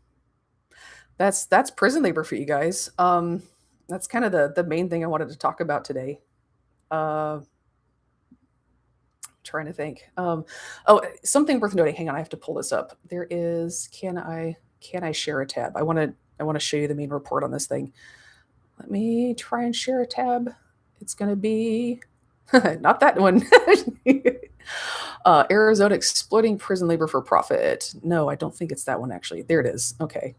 that's prison labor for you guys. That's kind of the main thing I wanted to talk about today. Uh, trying to think. Oh, something worth noting. Hang on, I have to pull this up. There is. Can I share a tab? I want to show you the main report on this thing. Let me try and share a tab. It's going to be not that one. Arizona exploiting prison labor for profit. No, I don't think it's that one actually. There it is. Okay.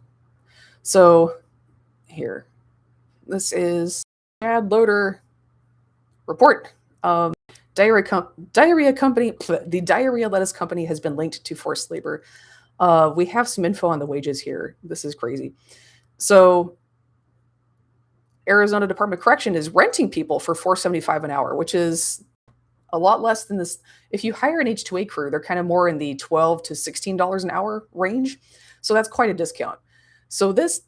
So here, this is ad loader report. Diarrhea company, the diarrhea lettuce company has been linked to forced labor. We have some info on the wages here. This is crazy. So Arizona Department of Correction is renting people for $4.75 an hour, which is a lot less than this. If you hire an H2A crew, they're kind of more in the $12 to $16 an hour range. So that's quite a discount. So this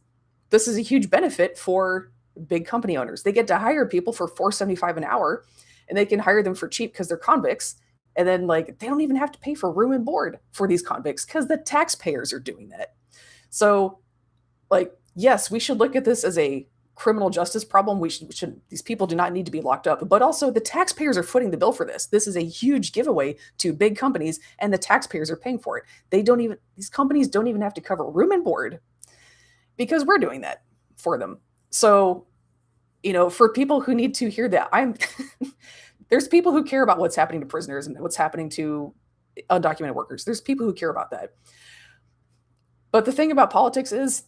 is a huge benefit for big company owners. They get to hire people for $4.75 an hour, and they can hire them for cheap because they're convicts. And then like they don't even have to pay for room and board for these convicts because the taxpayers are doing that. So like, yes, we should look at this as a criminal justice problem. We should these people do not need to be locked up, but also the taxpayers are footing the bill for this. This is a huge giveaway to big companies, and the taxpayers are paying for it. These companies don't even have to cover room and board because we're doing that for them. So, for people who need to hear that, there's people who care about what's happening to prisoners and what's happening to undocumented workers. There's people who care about that. But the thing about politics is,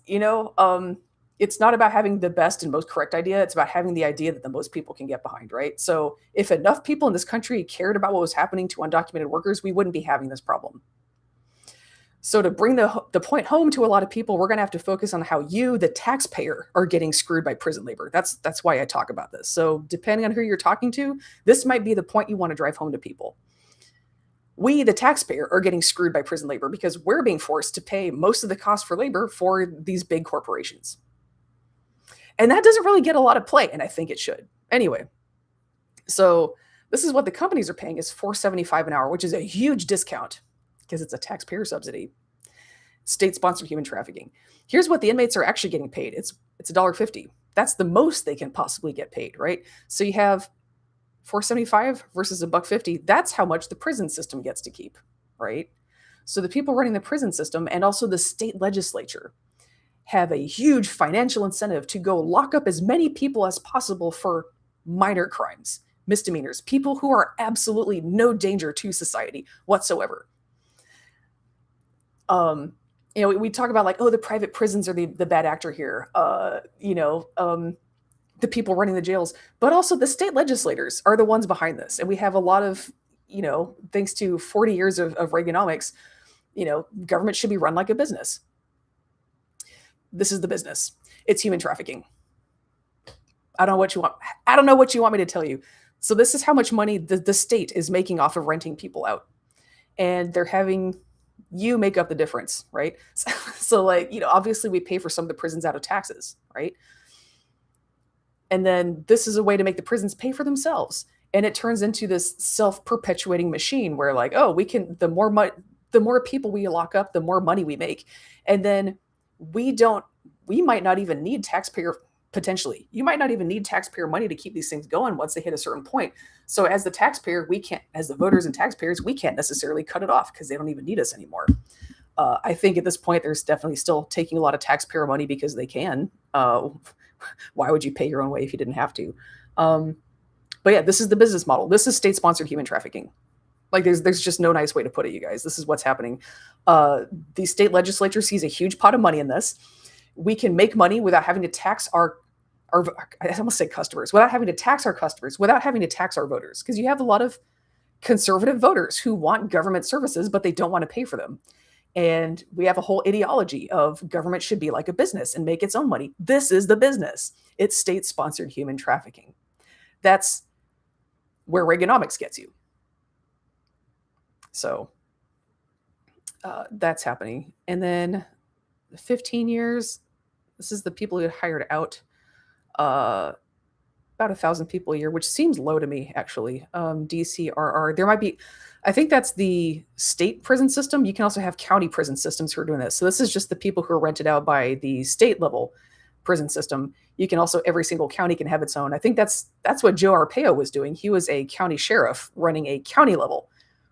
it's not about having the best and most correct idea. It's about having the idea that the most people can get behind, right? So if enough people in this country cared about what was happening to undocumented workers, we wouldn't be having this problem. So to bring the point home to a lot of people, we're going to have to focus on how you, the taxpayer, are getting screwed by prison labor. That's why I talk about this. So depending on who you're talking to, this might be the point you want to drive home to people. We, the taxpayer, are getting screwed by prison labor because we're being forced to pay most of the cost for labor for these big corporations. And that doesn't really get a lot of play, and I think it should. Anyway, so this is what the companies are paying is $4.75 an hour, which is a huge discount because it's a taxpayer subsidy. State-sponsored human trafficking. Here's what the inmates are actually getting paid. It's $1.50. That's the most they can possibly get paid, right? So you have $4.75 versus $1.50. That's how much the prison system gets to keep, right? So the people running the prison system and also the state legislature have a huge financial incentive to go lock up as many people as possible for minor crimes, misdemeanors, people who are absolutely no danger to society whatsoever. We talk about like, oh, the private prisons are the bad actor here. The people running the jails, but also the state legislators are the ones behind this. And we have a lot of, thanks to 40 years of Reaganomics, government should be run like a business. This is the business. It's human trafficking. I don't know what you want me to tell you. So this is how much money the state is making off of renting people out. And they're having you make up the difference, right? So obviously we pay for some of the prisons out of taxes, right? And then this is a way to make the prisons pay for themselves. And it turns into this self-perpetuating machine where the more people we lock up, the more money we make. And then we might not even need potentially. You might not even need taxpayer money to keep these things going once they hit a certain point. So as the taxpayer, as the voters and taxpayers, we can't necessarily cut it off because they don't even need us anymore. I think at this point, there's definitely still taking a lot of taxpayer money because they can. Why would you pay your own way if you didn't have to? But yeah, this is the business model. This is state-sponsored human trafficking. Like there's just no nice way to put it, you guys. This is what's happening. The state legislature sees a huge pot of money in this. We can make money without having to tax I almost say customers, without having to tax our customers, without having to tax our voters. Because you have a lot of conservative voters who want government services, but they don't want to pay for them. And we have a whole ideology of government should be like a business and make its own money. This is the business. It's state-sponsored human trafficking. That's where Reaganomics gets you. So that's happening. And then 15 years, this is the people who hired out about 1,000 people a year, which seems low to me, actually. DCRR, there might be, I think that's the state prison system. You can also have county prison systems who are doing this. So this is just the people who are rented out by the state level prison system. You can also, every single county can have its own. I think that's what Joe Arpaio was doing. He was a county sheriff running a county level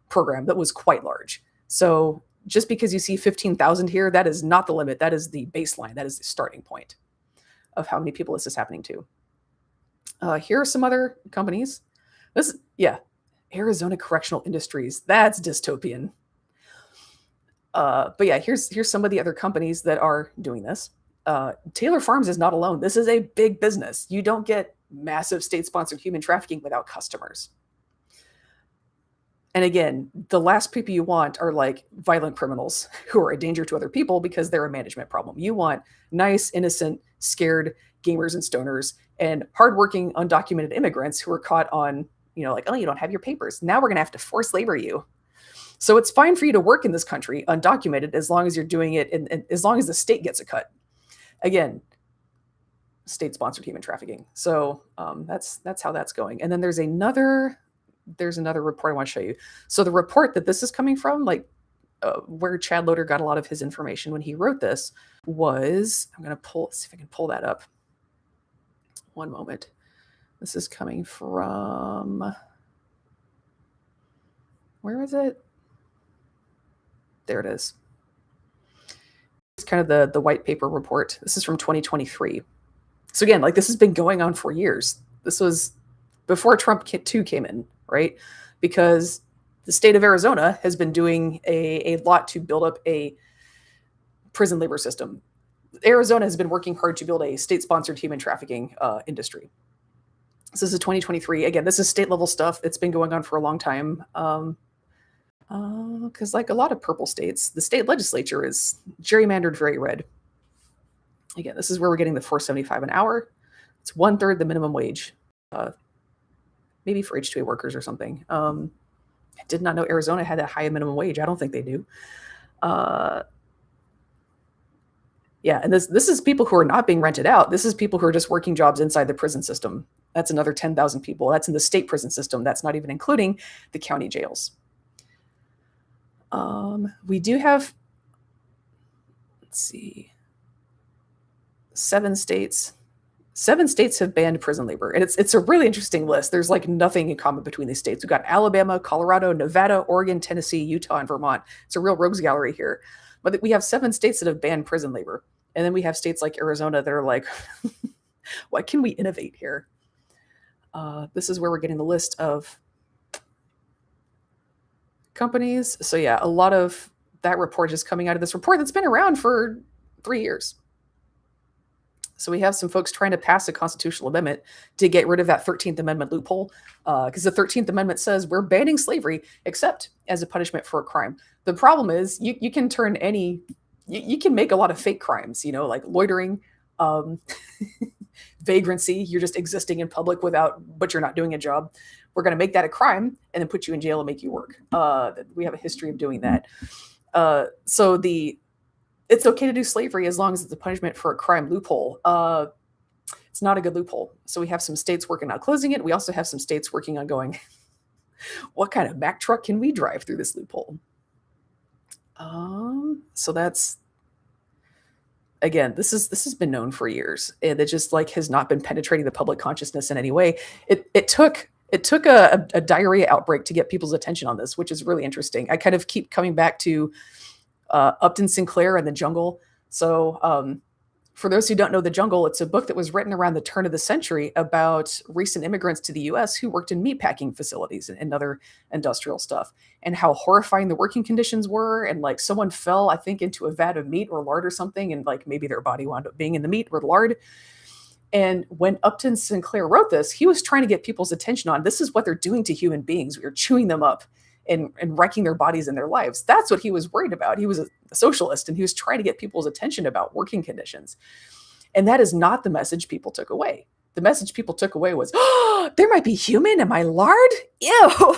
program that was quite large. So just because you see 15,000 here, that is not the limit. That is the baseline. That is the starting point of how many people this is happening to. Here are some other companies. Arizona Correctional Industries. That's dystopian. But yeah, here's some of the other companies that are doing this. Taylor Farms is not alone. This is a big business. You don't get massive state-sponsored human trafficking without customers. And again, the last people you want are like violent criminals who are a danger to other people because they're a management problem. You want nice, innocent, scared gamers and stoners and hardworking, undocumented immigrants who are caught on, like, oh, you don't have your papers. Now we're going to have to force labor you. So it's fine for you to work in this country undocumented as long as you're doing it and as long as the state gets a cut. Again, state-sponsored human trafficking. So that's how that's going. And then there's another report I want to show you. So the report that this is coming from, where Chad Loader got a lot of his information when he wrote this, was, I'm going to see if I can pull that up. One moment. This is coming from, where is it? There it is. It's kind of the white paper report. This is from 2023. So again, this has been going on for years. This was before Trump 2 came in, right? Because the state of Arizona has been doing a lot to build up a prison labor system. Arizona has been working hard to build a state-sponsored human trafficking industry. So this is 2023. Again, this is state-level stuff. It's been going on for a long time. Because like a lot of purple states, the state legislature is gerrymandered very red. Again, this is where we're getting the $4.75 an hour. It's 1/3 the minimum wage. Maybe for H-2A workers or something. I did not know Arizona had that high a minimum wage. I don't think they do. Yeah, and this is people who are not being rented out. This is people who are just working jobs inside the prison system. That's another 10,000 people. That's in the state prison system. That's not even including the county jails. We do have, let's see, 7 states. 7 states have banned prison labor, and it's a really interesting list. There's nothing in common between these states. We've got Alabama, Colorado, Nevada, Oregon, Tennessee, Utah, and Vermont. It's a real rogues gallery here. But we have 7 states that have banned prison labor. And then we have states like Arizona that are like, what can we innovate here? This is where we're getting the list of companies. So yeah, a lot of that report is coming out of this report that's been around for 3 years. So we have some folks trying to pass a constitutional amendment to get rid of that 13th Amendment loophole, because the 13th Amendment says we're banning slavery except as a punishment for a crime. The problem is you can turn you can make a lot of fake crimes, like loitering, vagrancy. You're just existing in public but you're not doing a job. We're going to make that a crime and then put you in jail and make you work. We have a history of doing that. So it's okay to do slavery as long as it's a punishment for a crime loophole. It's not a good loophole. So we have some states working on closing it. We also have some states working on going, what kind of Mack truck can we drive through this loophole? So that's, again, this has been known for years, and it just has not been penetrating the public consciousness in any way. It took a diarrhea outbreak to get people's attention on this, which is really interesting. I kind of keep coming back to Upton Sinclair and The Jungle. So for those who don't know The Jungle, it's a book that was written around the turn of the century about recent immigrants to the US who worked in meatpacking facilities and other industrial stuff, and how horrifying the working conditions were. And someone fell, I think, into a vat of meat or lard or something, and maybe their body wound up being in the meat or lard. And when Upton Sinclair wrote this, he was trying to get people's attention on this is what they're doing to human beings. We are chewing them up and wrecking their bodies and their lives. That's what he was worried about. He was a socialist and he was trying to get people's attention about working conditions. And that is not the message people took away. The message people took away was, oh, there might be human in my lard? Ew.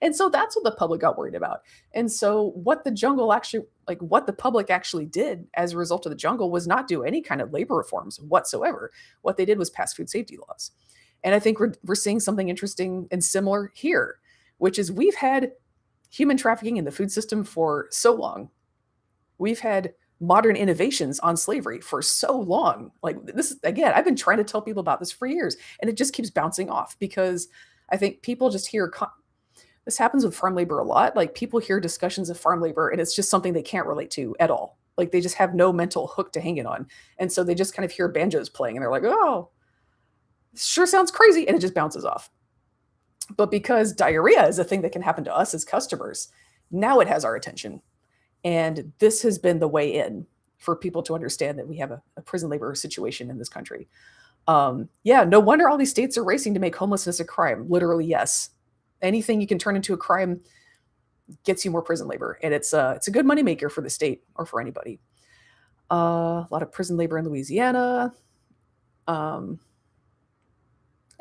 And so that's what the public got worried about. And so what the public actually did as a result of the jungle was not do any kind of labor reforms whatsoever. What they did was pass food safety laws. And I think we're seeing something interesting and similar here, which is we've had human trafficking in the food system for so long. We've had modern innovations on slavery for so long. Like this, again, I've been trying to tell people about this for years, and it just keeps bouncing off because I think people just hear this happens with farm labor a lot. Like people hear discussions of farm labor and it's just something they can't relate to at all. Like they just have no mental hook to hang it on. And so they just kind of hear banjos playing and they're like, oh, sure sounds crazy. And it just bounces off. But because diarrhea is a thing that can happen to us as customers, now it has our attention. And this has been the way in for people to understand that we have a prison labor situation in this country. Yeah, no wonder all these states are racing to make homelessness a crime. Literally, yes. Anything you can turn into a crime gets you more prison labor, and it's a good moneymaker for the state or for anybody. A lot of prison labor in Louisiana. I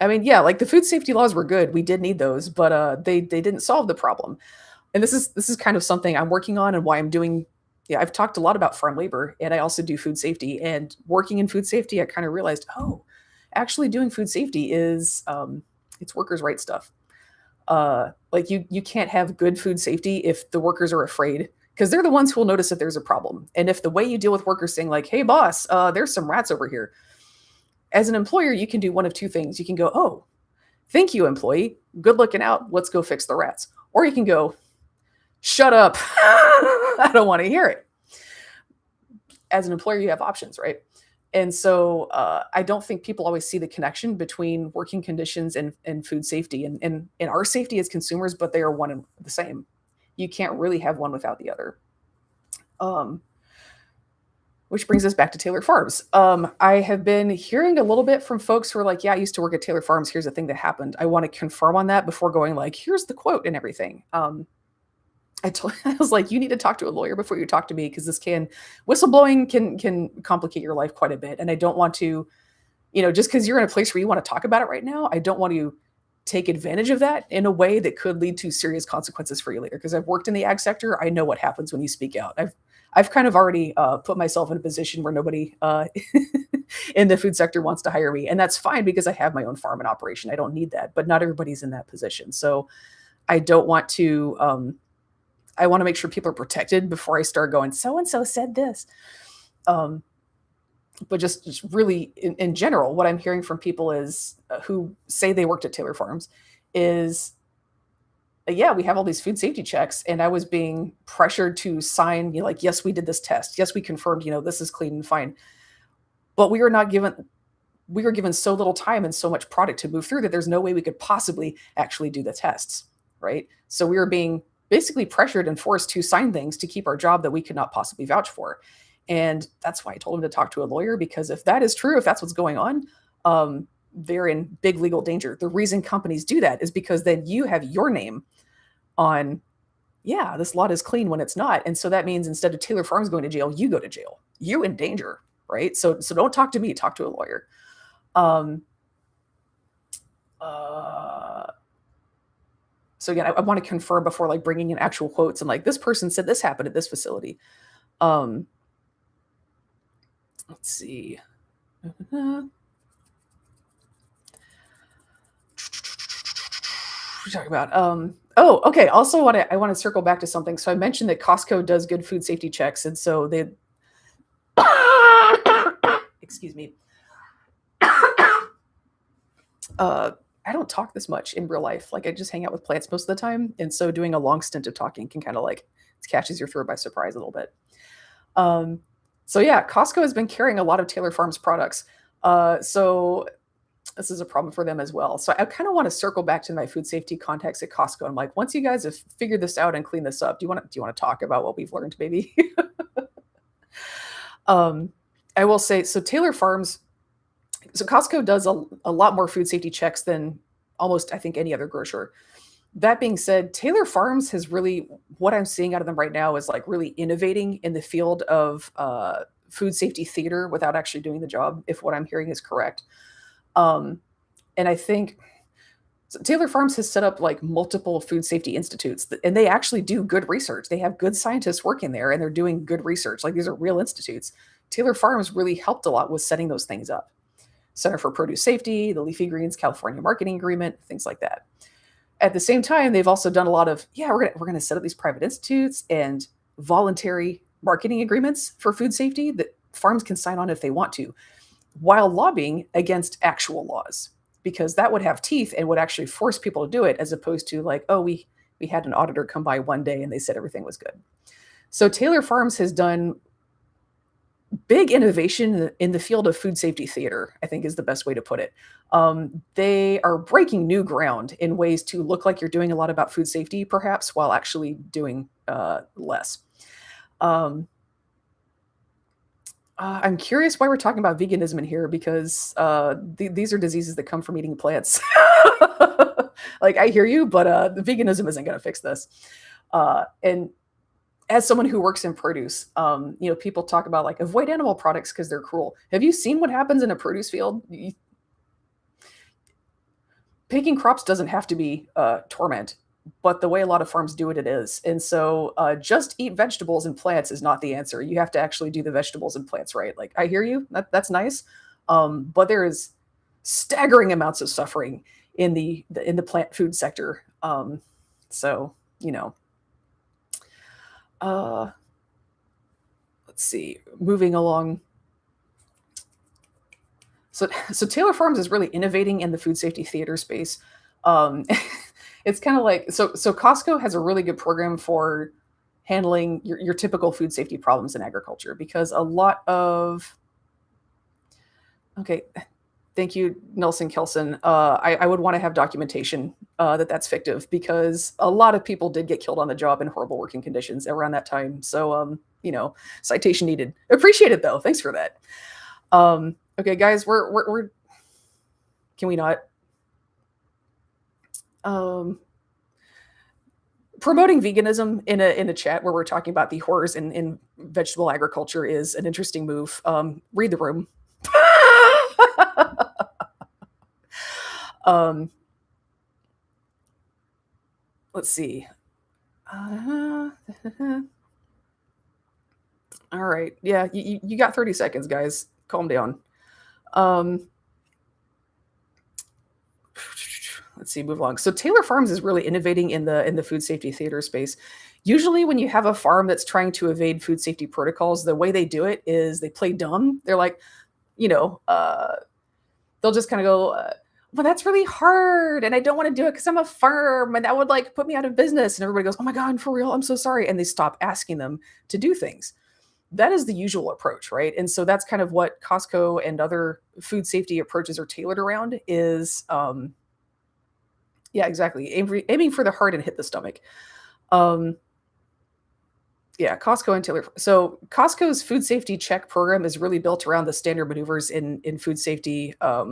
mean, yeah, like the food safety laws were good. We did need those, but they didn't solve the problem. And this is kind of something I'm working on and why I'm doing. Yeah, I've talked a lot about farm labor, and I also do food safety. And working in food safety, I kind of realized, oh, actually doing food safety is it's workers' rights stuff. Like you can't have good food safety if the workers are afraid because they're the ones who will notice that there's a problem. And if the way you deal with workers saying like, hey boss, there's some rats over here. As an employer, you can do one of two things. You can go, oh, thank you, employee. Good looking out. Let's go fix the rats. Or you can go, shut up. I don't want to hear it. As an employer, you have options, right? And so I don't think people always see the connection between working conditions and food safety and our safety as consumers, but they are one and the same. You can't really have one without the other. Which brings us back to Taylor Farms. I have been hearing a little bit from folks who are like, yeah, I used to work at Taylor Farms. Here's the thing that happened. I want to confirm on that before going like, here's the quote and everything. I was like, you need to talk to a lawyer before you talk to me because whistleblowing can complicate your life quite a bit. And I don't want to, just because you're in a place where you want to talk about it right now, I don't want to take advantage of that in a way that could lead to serious consequences for you later. Because I've worked in the ag sector, I know what happens when you speak out. I've kind of already put myself in a position where nobody in the food sector wants to hire me, and that's fine because I have my own farm and operation. I don't need that, but not everybody's in that position. So I don't want to. I want to make sure people are protected before I start going, so-and-so said this. But just really in general, what I'm hearing from people is who say they worked at Taylor Farms is, yeah, we have all these food safety checks. And I was being pressured to sign, like, yes, we did this test. Yes, we confirmed, this is clean and fine. But we were given so little time and so much product to move through that there's no way we could possibly actually do the tests, right? So we were being basically pressured and forced to sign things to keep our job that we could not possibly vouch for. And that's why I told him to talk to a lawyer, because if that is true, if that's what's going on, they're in big legal danger. The reason companies do that is because then you have your name on, yeah, this lot is clean when it's not. And so that means instead of Taylor Farms going to jail, you go to jail. You're in danger, right? So don't talk to me, talk to a lawyer. So again, I want to confirm before like bringing in actual quotes and like this person said this happened at this facility. Let's see. We're talking about okay. Also I want to circle back to something. So I mentioned that Costco does good food safety checks, and so they excuse me. I don't talk this much in real life. Like I just hang out with plants most of the time. And so doing a long stint of talking can kind of like, it catches your throat by surprise a little bit. So yeah, Costco has been carrying a lot of Taylor Farms products. So this is a problem for them as well. So I kind of want to circle back to my food safety contacts at Costco. I'm like, once you guys have figured this out and cleaned this up, do you want to talk about what we've learned, maybe? I will say, so Taylor Farms So Costco does a lot more food safety checks than almost, I think, any other grocer. That being said, Taylor Farms has really, what I'm seeing out of them right now is like really innovating in the field of food safety theater without actually doing the job, if what I'm hearing is correct. Um, and I think so Taylor Farms has set up like multiple food safety institutes, and they actually do good research. They have good scientists working there, and they're doing good research. Like these are real institutes. Taylor Farms really helped a lot with setting those things up. Center for Produce Safety, the Leafy Greens California Marketing Agreement, things like that. At the same time, they've also done a lot of, yeah, we're gonna set up these private institutes and voluntary marketing agreements for food safety that farms can sign on if they want to, while lobbying against actual laws, because that would have teeth and would actually force people to do it, as opposed to like, oh, we had an auditor come by one day and they said everything was good. So Taylor Farms has done big innovation in the field of food safety theater, I think is the best way to put it. They are breaking new ground in ways to look like you're doing a lot about food safety, perhaps, while actually doing less. Um, I'm curious why we're talking about veganism in here because these are diseases that come from eating plants. Like, I hear you, but the veganism isn't going to fix this. And as someone who works in produce, people talk about like avoid animal products because they're cruel. Have you seen what happens in a produce field? Picking crops doesn't have to be torment, but the way a lot of farms do it, it is. And so just eat vegetables and plants is not the answer. You have to actually do the vegetables and plants right. Like, I hear you. That's nice. But there is staggering amounts of suffering in the plant food sector. So, you know, uh, let's see, moving along. So Taylor Farms is really innovating in the food safety theater space. Um, it's kind of like so Costco has a really good program for handling your typical food safety problems in agriculture because a lot of okay, thank you, Nelson Kelson. I would want to have documentation that that's fictive because a lot of people did get killed on the job in horrible working conditions around that time. So, citation needed. Appreciate it though. Thanks for that. Okay, guys, we're can we not? Um, Promoting veganism in a chat where we're talking about the horrors in vegetable agriculture is an interesting move. Read the room. um, let's see. Uh, all right. Yeah, you got 30 seconds, guys. Calm down. Um, let's see, move along. So Taylor Farms is really innovating in the food safety theater space. Usually when you have a farm that's trying to evade food safety protocols, the way they do it is they play dumb. They're like, you know, they'll just kind of go, well, that's really hard. And I don't want to do it because I'm a farm and that would like put me out of business. And everybody goes, oh my God, for real? I'm so sorry. And they stop asking them to do things. That is the usual approach, right? And so that's kind of what Costco and other food safety approaches are tailored around is, yeah, exactly. Aiming for the heart and hit the stomach. Um, yeah, Costco and Taylor. So Costco's food safety check program is really built around the standard maneuvers in food safety, uh,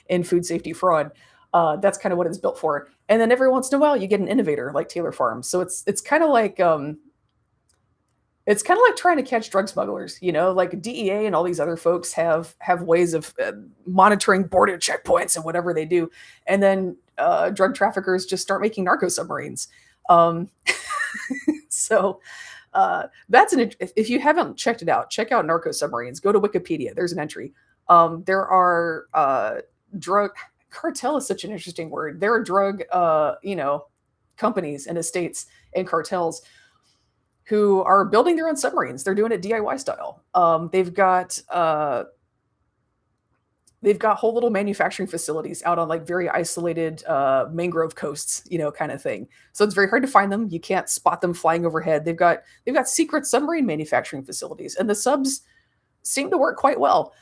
in food safety fraud. That's kind of what it's built for. And then every once in a while, you get an innovator like Taylor Farms. So it's kind of like trying to catch drug smugglers, like DEA and all these other folks have ways of monitoring border checkpoints and whatever they do. And then drug traffickers just start making narco submarines. Um, so that's if you haven't checked it out, check out narco submarines. Go to Wikipedia. There's an entry. There are drug cartel is such an interesting word. There are drug, companies and estates and cartels who are building their own submarines. They're doing it DIY style. They've got whole little manufacturing facilities out on like very isolated mangrove coasts, kind of thing. So it's very hard to find them. You can't spot them flying overhead. They've got secret submarine manufacturing facilities, and the subs seem to work quite well.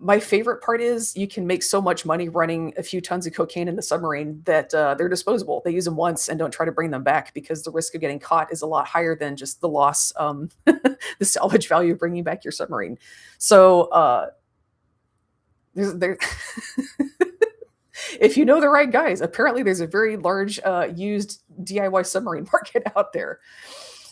My favorite part is you can make so much money running a few tons of cocaine in the submarine that they're disposable. They use them once and don't try to bring them back because the risk of getting caught is a lot higher than just the loss, the salvage value of bringing back your submarine. So there, if you know the right guys, apparently there's a very large used DIY submarine market out there.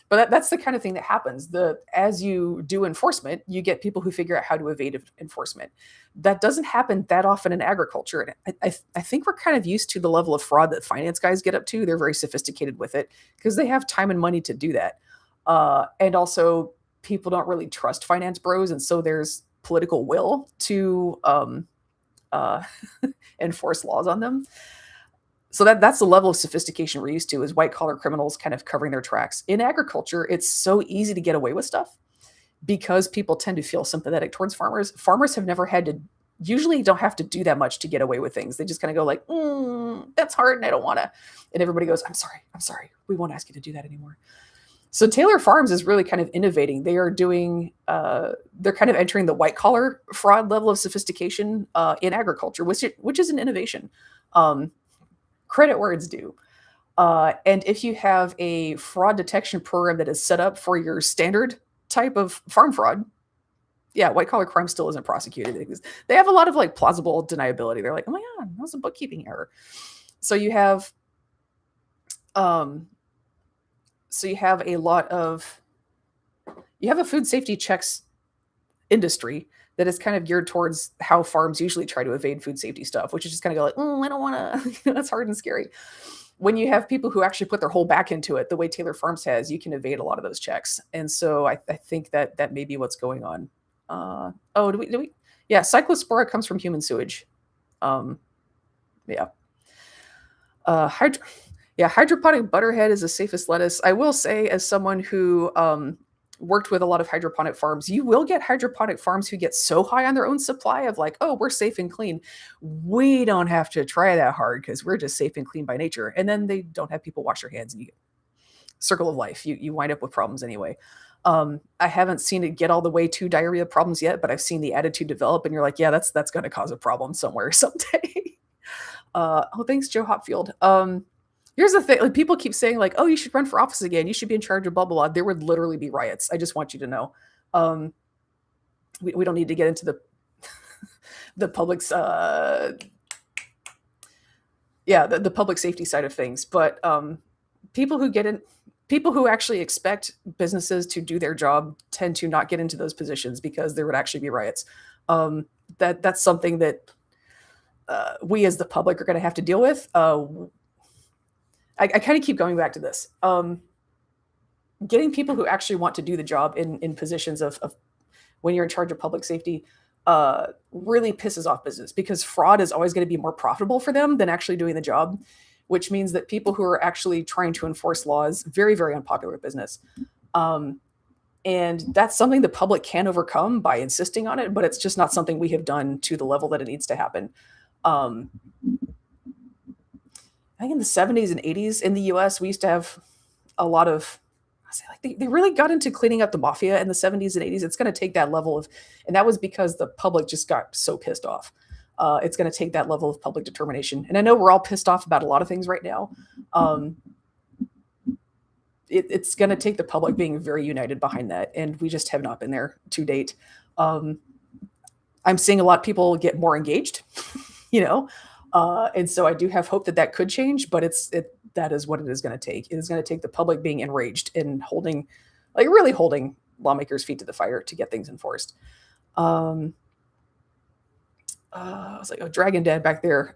But that's the kind of thing that happens. As you do enforcement, you get people who figure out how to evade enforcement. That doesn't happen that often in agriculture. And I think we're kind of used to the level of fraud that finance guys get up to. They're very sophisticated with it because they have time and money to do that. And also, people don't really trust finance bros, and so there's political will to uh, enforce laws on them. So that's the level of sophistication we're used to, is white collar criminals kind of covering their tracks. In agriculture, it's so easy to get away with stuff because people tend to feel sympathetic towards farmers. Farmers have never had to, usually don't have to do that much to get away with things. They just kind of go like, that's hard and I don't want to. And everybody goes, I'm sorry. We won't ask you to do that anymore. So Taylor Farms is really kind of innovating. They are doing, they're kind of entering the white collar fraud level of sophistication in agriculture, which is an innovation. Credit where it's due. And if you have a fraud detection program that is set up for your standard type of farm fraud, yeah, white collar crime still isn't prosecuted because they have a lot of like plausible deniability. They're like, oh my God, that was a bookkeeping error. So you have, a lot of, you have a food safety checks industry that is kind of geared towards how farms usually try to evade food safety stuff, which is just kind of go like, I don't want to, that's hard and scary. When you have people who actually put their whole back into it, the way Taylor Farms has, you can evade a lot of those checks. And so I think that may be what's going on. Do we? Yeah, cyclospora comes from human sewage. Yeah. Hydroponic butterhead is the safest lettuce. I will say, as someone who worked with a lot of hydroponic farms, you will get hydroponic farms who get so high on their own supply of like, oh, we're safe and clean. We don't have to try that hard because we're just safe and clean by nature. And then they don't have people wash their hands, and you get circle of life. You wind up with problems anyway. I haven't seen it get all the way to diarrhea problems yet, but I've seen the attitude develop, and you're like, yeah, that's going to cause a problem somewhere someday. Thanks, Joe Hopfield. Here's the thing, like, people keep saying like, oh, you should run for office again. You should be in charge of blah, blah, blah. There would literally be riots. I just want you to know. We don't need to get into the public's, the public safety side of things. But people who actually expect businesses to do their job tend to not get into those positions because there would actually be riots. That's something that we as the public are going to have to deal with. I kind of keep going back to this. Getting people who actually want to do the job in positions of when you're in charge of public safety really pisses off business, because fraud is always going to be more profitable for them than actually doing the job, which means that people who are actually trying to enforce laws, very, very unpopular business. And that's something the public can overcome by insisting on it, but it's just not something we have done to the level that it needs to happen. I think in the 70s and 80s in the US, we used to have a lot of, they really got into cleaning up the mafia in the 70s and 80s. It's going to take that level of, and that was because the public just got so pissed off. It's going to take that level of public determination. And I know we're all pissed off about a lot of things right now. It's going to take the public being very united behind that. And we just have not been there to date. I'm seeing a lot of people get more engaged, and so I do have hope that could change, but that is what it is going to take. It is going to take the public being enraged and really holding lawmakers' feet to the fire to get things enforced. I was like, oh, Dragon Dad back there.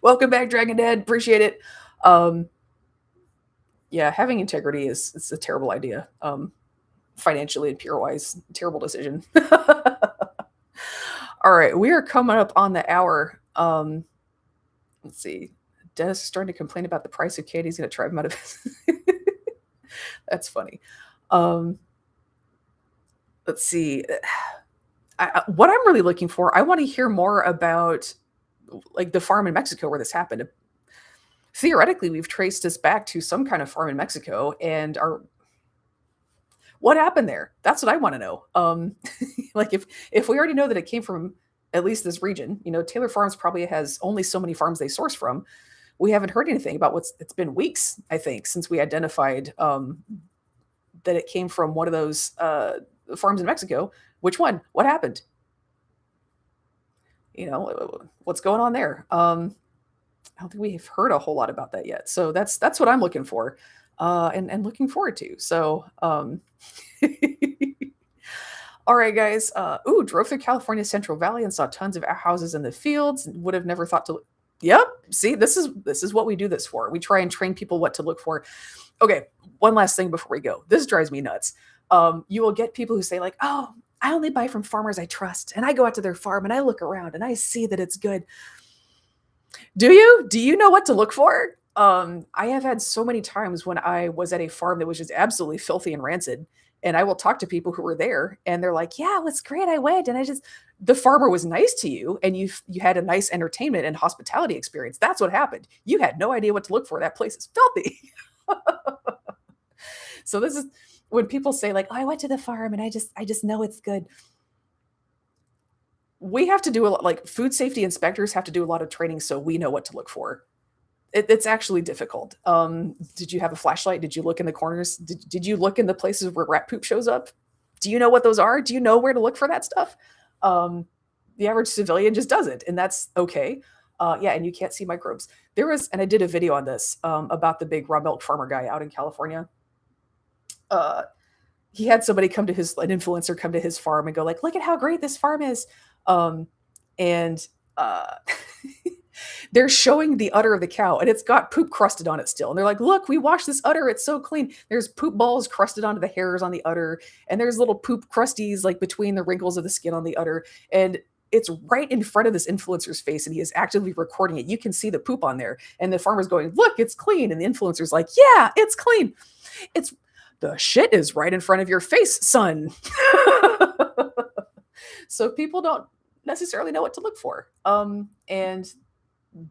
Welcome back, Dragon Dad. Appreciate it. Yeah, having integrity it's a terrible idea. Financially and peer-wise, terrible decision. All right, we are coming up on the hour. Let's see. Dennis is starting to complain about the price of candy. He's going to drive him out of business. That's funny. Let's see. What I'm really looking for, I want to hear more about like the farm in Mexico where this happened. Theoretically, we've traced this back to some kind of farm in Mexico, and What happened there? That's what I want to know. Like if we already know that it came from at least this region, Taylor Farms probably has only so many farms they source from. We haven't heard anything about it's been weeks, I think, since we identified that it came from one of those farms in Mexico. Which one? What happened? What's going on there? I don't think we've heard a whole lot about that yet. So that's what I'm looking for, and looking forward to. So, all right, guys. Drove through California Central Valley and saw tons of houses in the fields. Would have never thought to. Yep. See, this is what we do this for. We try and train people what to look for. Okay, one last thing before we go. This drives me nuts. You will get people who say like, "Oh, I only buy from farmers I trust," and I go out to their farm and I look around and I see that it's good. Do you? Do you know what to look for? I have had so many times when I was at a farm that was just absolutely filthy and rancid, and I will talk to people who were there, and they're like, "Yeah, it was great. I went, and the farmer was nice to you, and you had a nice entertainment and hospitality experience. That's what happened. You had no idea what to look for. That place is filthy." So this is when people say like, "Oh, I went to the farm and I just know it's good." We have to do a lot, like food safety inspectors have to do a lot of training so we know what to look for. It's actually difficult. Did you have a flashlight? Did you look in the corners? Did you look in the places where rat poop shows up? Do you know what those are? Do you know where to look for that stuff? Um, the average civilian just doesn't, and that's okay. Yeah, and you can't see microbes. And I did a video on this about the big raw milk farmer guy out in California. Uh, he had somebody an influencer come to his farm and go like, "Look at how great this farm is," um, and uh, they're showing the udder of the cow, and it's got poop crusted on it still. And they're like, "Look, we washed this udder; it's so clean." There's poop balls crusted onto the hairs on the udder, and there's little poop crusties like between the wrinkles of the skin on the udder, and it's right in front of this influencer's face, and he is actively recording it. You can see the poop on there, and the farmer's going, "Look, it's clean," and the influencer's like, "Yeah, it's clean. It's the shit is right in front of your face, son." So people don't necessarily know what to look for. And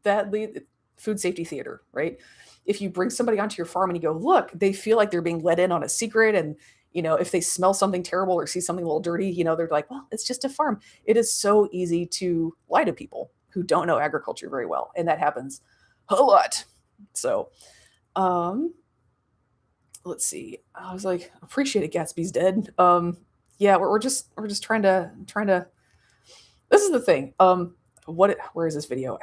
that lead food safety theater, right? If you bring somebody onto your farm and you go, look, they feel like they're being let in on a secret. And, if they smell something terrible or see something a little dirty, they're like, well, it's just a farm. It is so easy to lie to people who don't know agriculture very well. And that happens a lot. So, let's see. I was like, appreciate it. Gatsby's dead. Yeah, we're just trying to. This is the thing. Where is this video?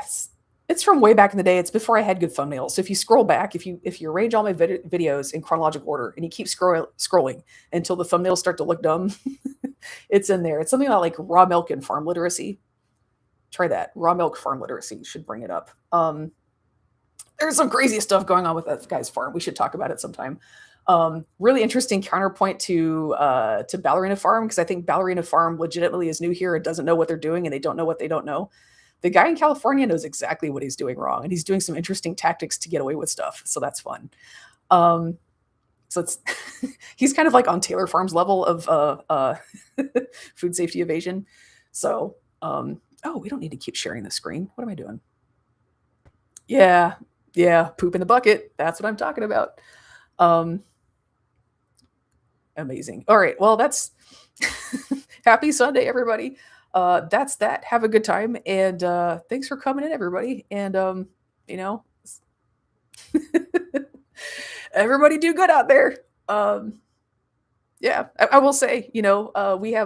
It's from way back in the day. It's before I had good thumbnails. So if you scroll back, if you arrange all my videos in chronological order and you keep scrolling until the thumbnails start to look dumb, it's in there. It's something about like raw milk and farm literacy. Try that. Raw milk farm literacy should bring it up. There's some crazy stuff going on with that guy's farm. We should talk about it sometime. Really interesting counterpoint to Ballerina Farm, because I think Ballerina Farm legitimately is new here and doesn't know what they're doing, and they don't know what they don't know. The guy in California knows exactly what he's doing wrong, and he's doing some interesting tactics to get away with stuff. So that's fun. So it's he's kind of like on Taylor Farm's level of food safety evasion. So we don't need to keep sharing the screen. What am I doing? Yeah, poop in the bucket. That's what I'm talking about. Amazing. All right. Well, that's happy Sunday, everybody. That's that. Have a good time. And thanks for coming in, everybody. And everybody do good out there. Yeah, I will say, we're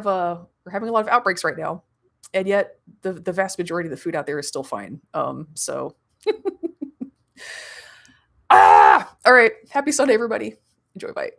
having a lot of outbreaks right now. And yet the vast majority of the food out there is still fine. So all right. Happy Sunday, everybody. Enjoy. Bye.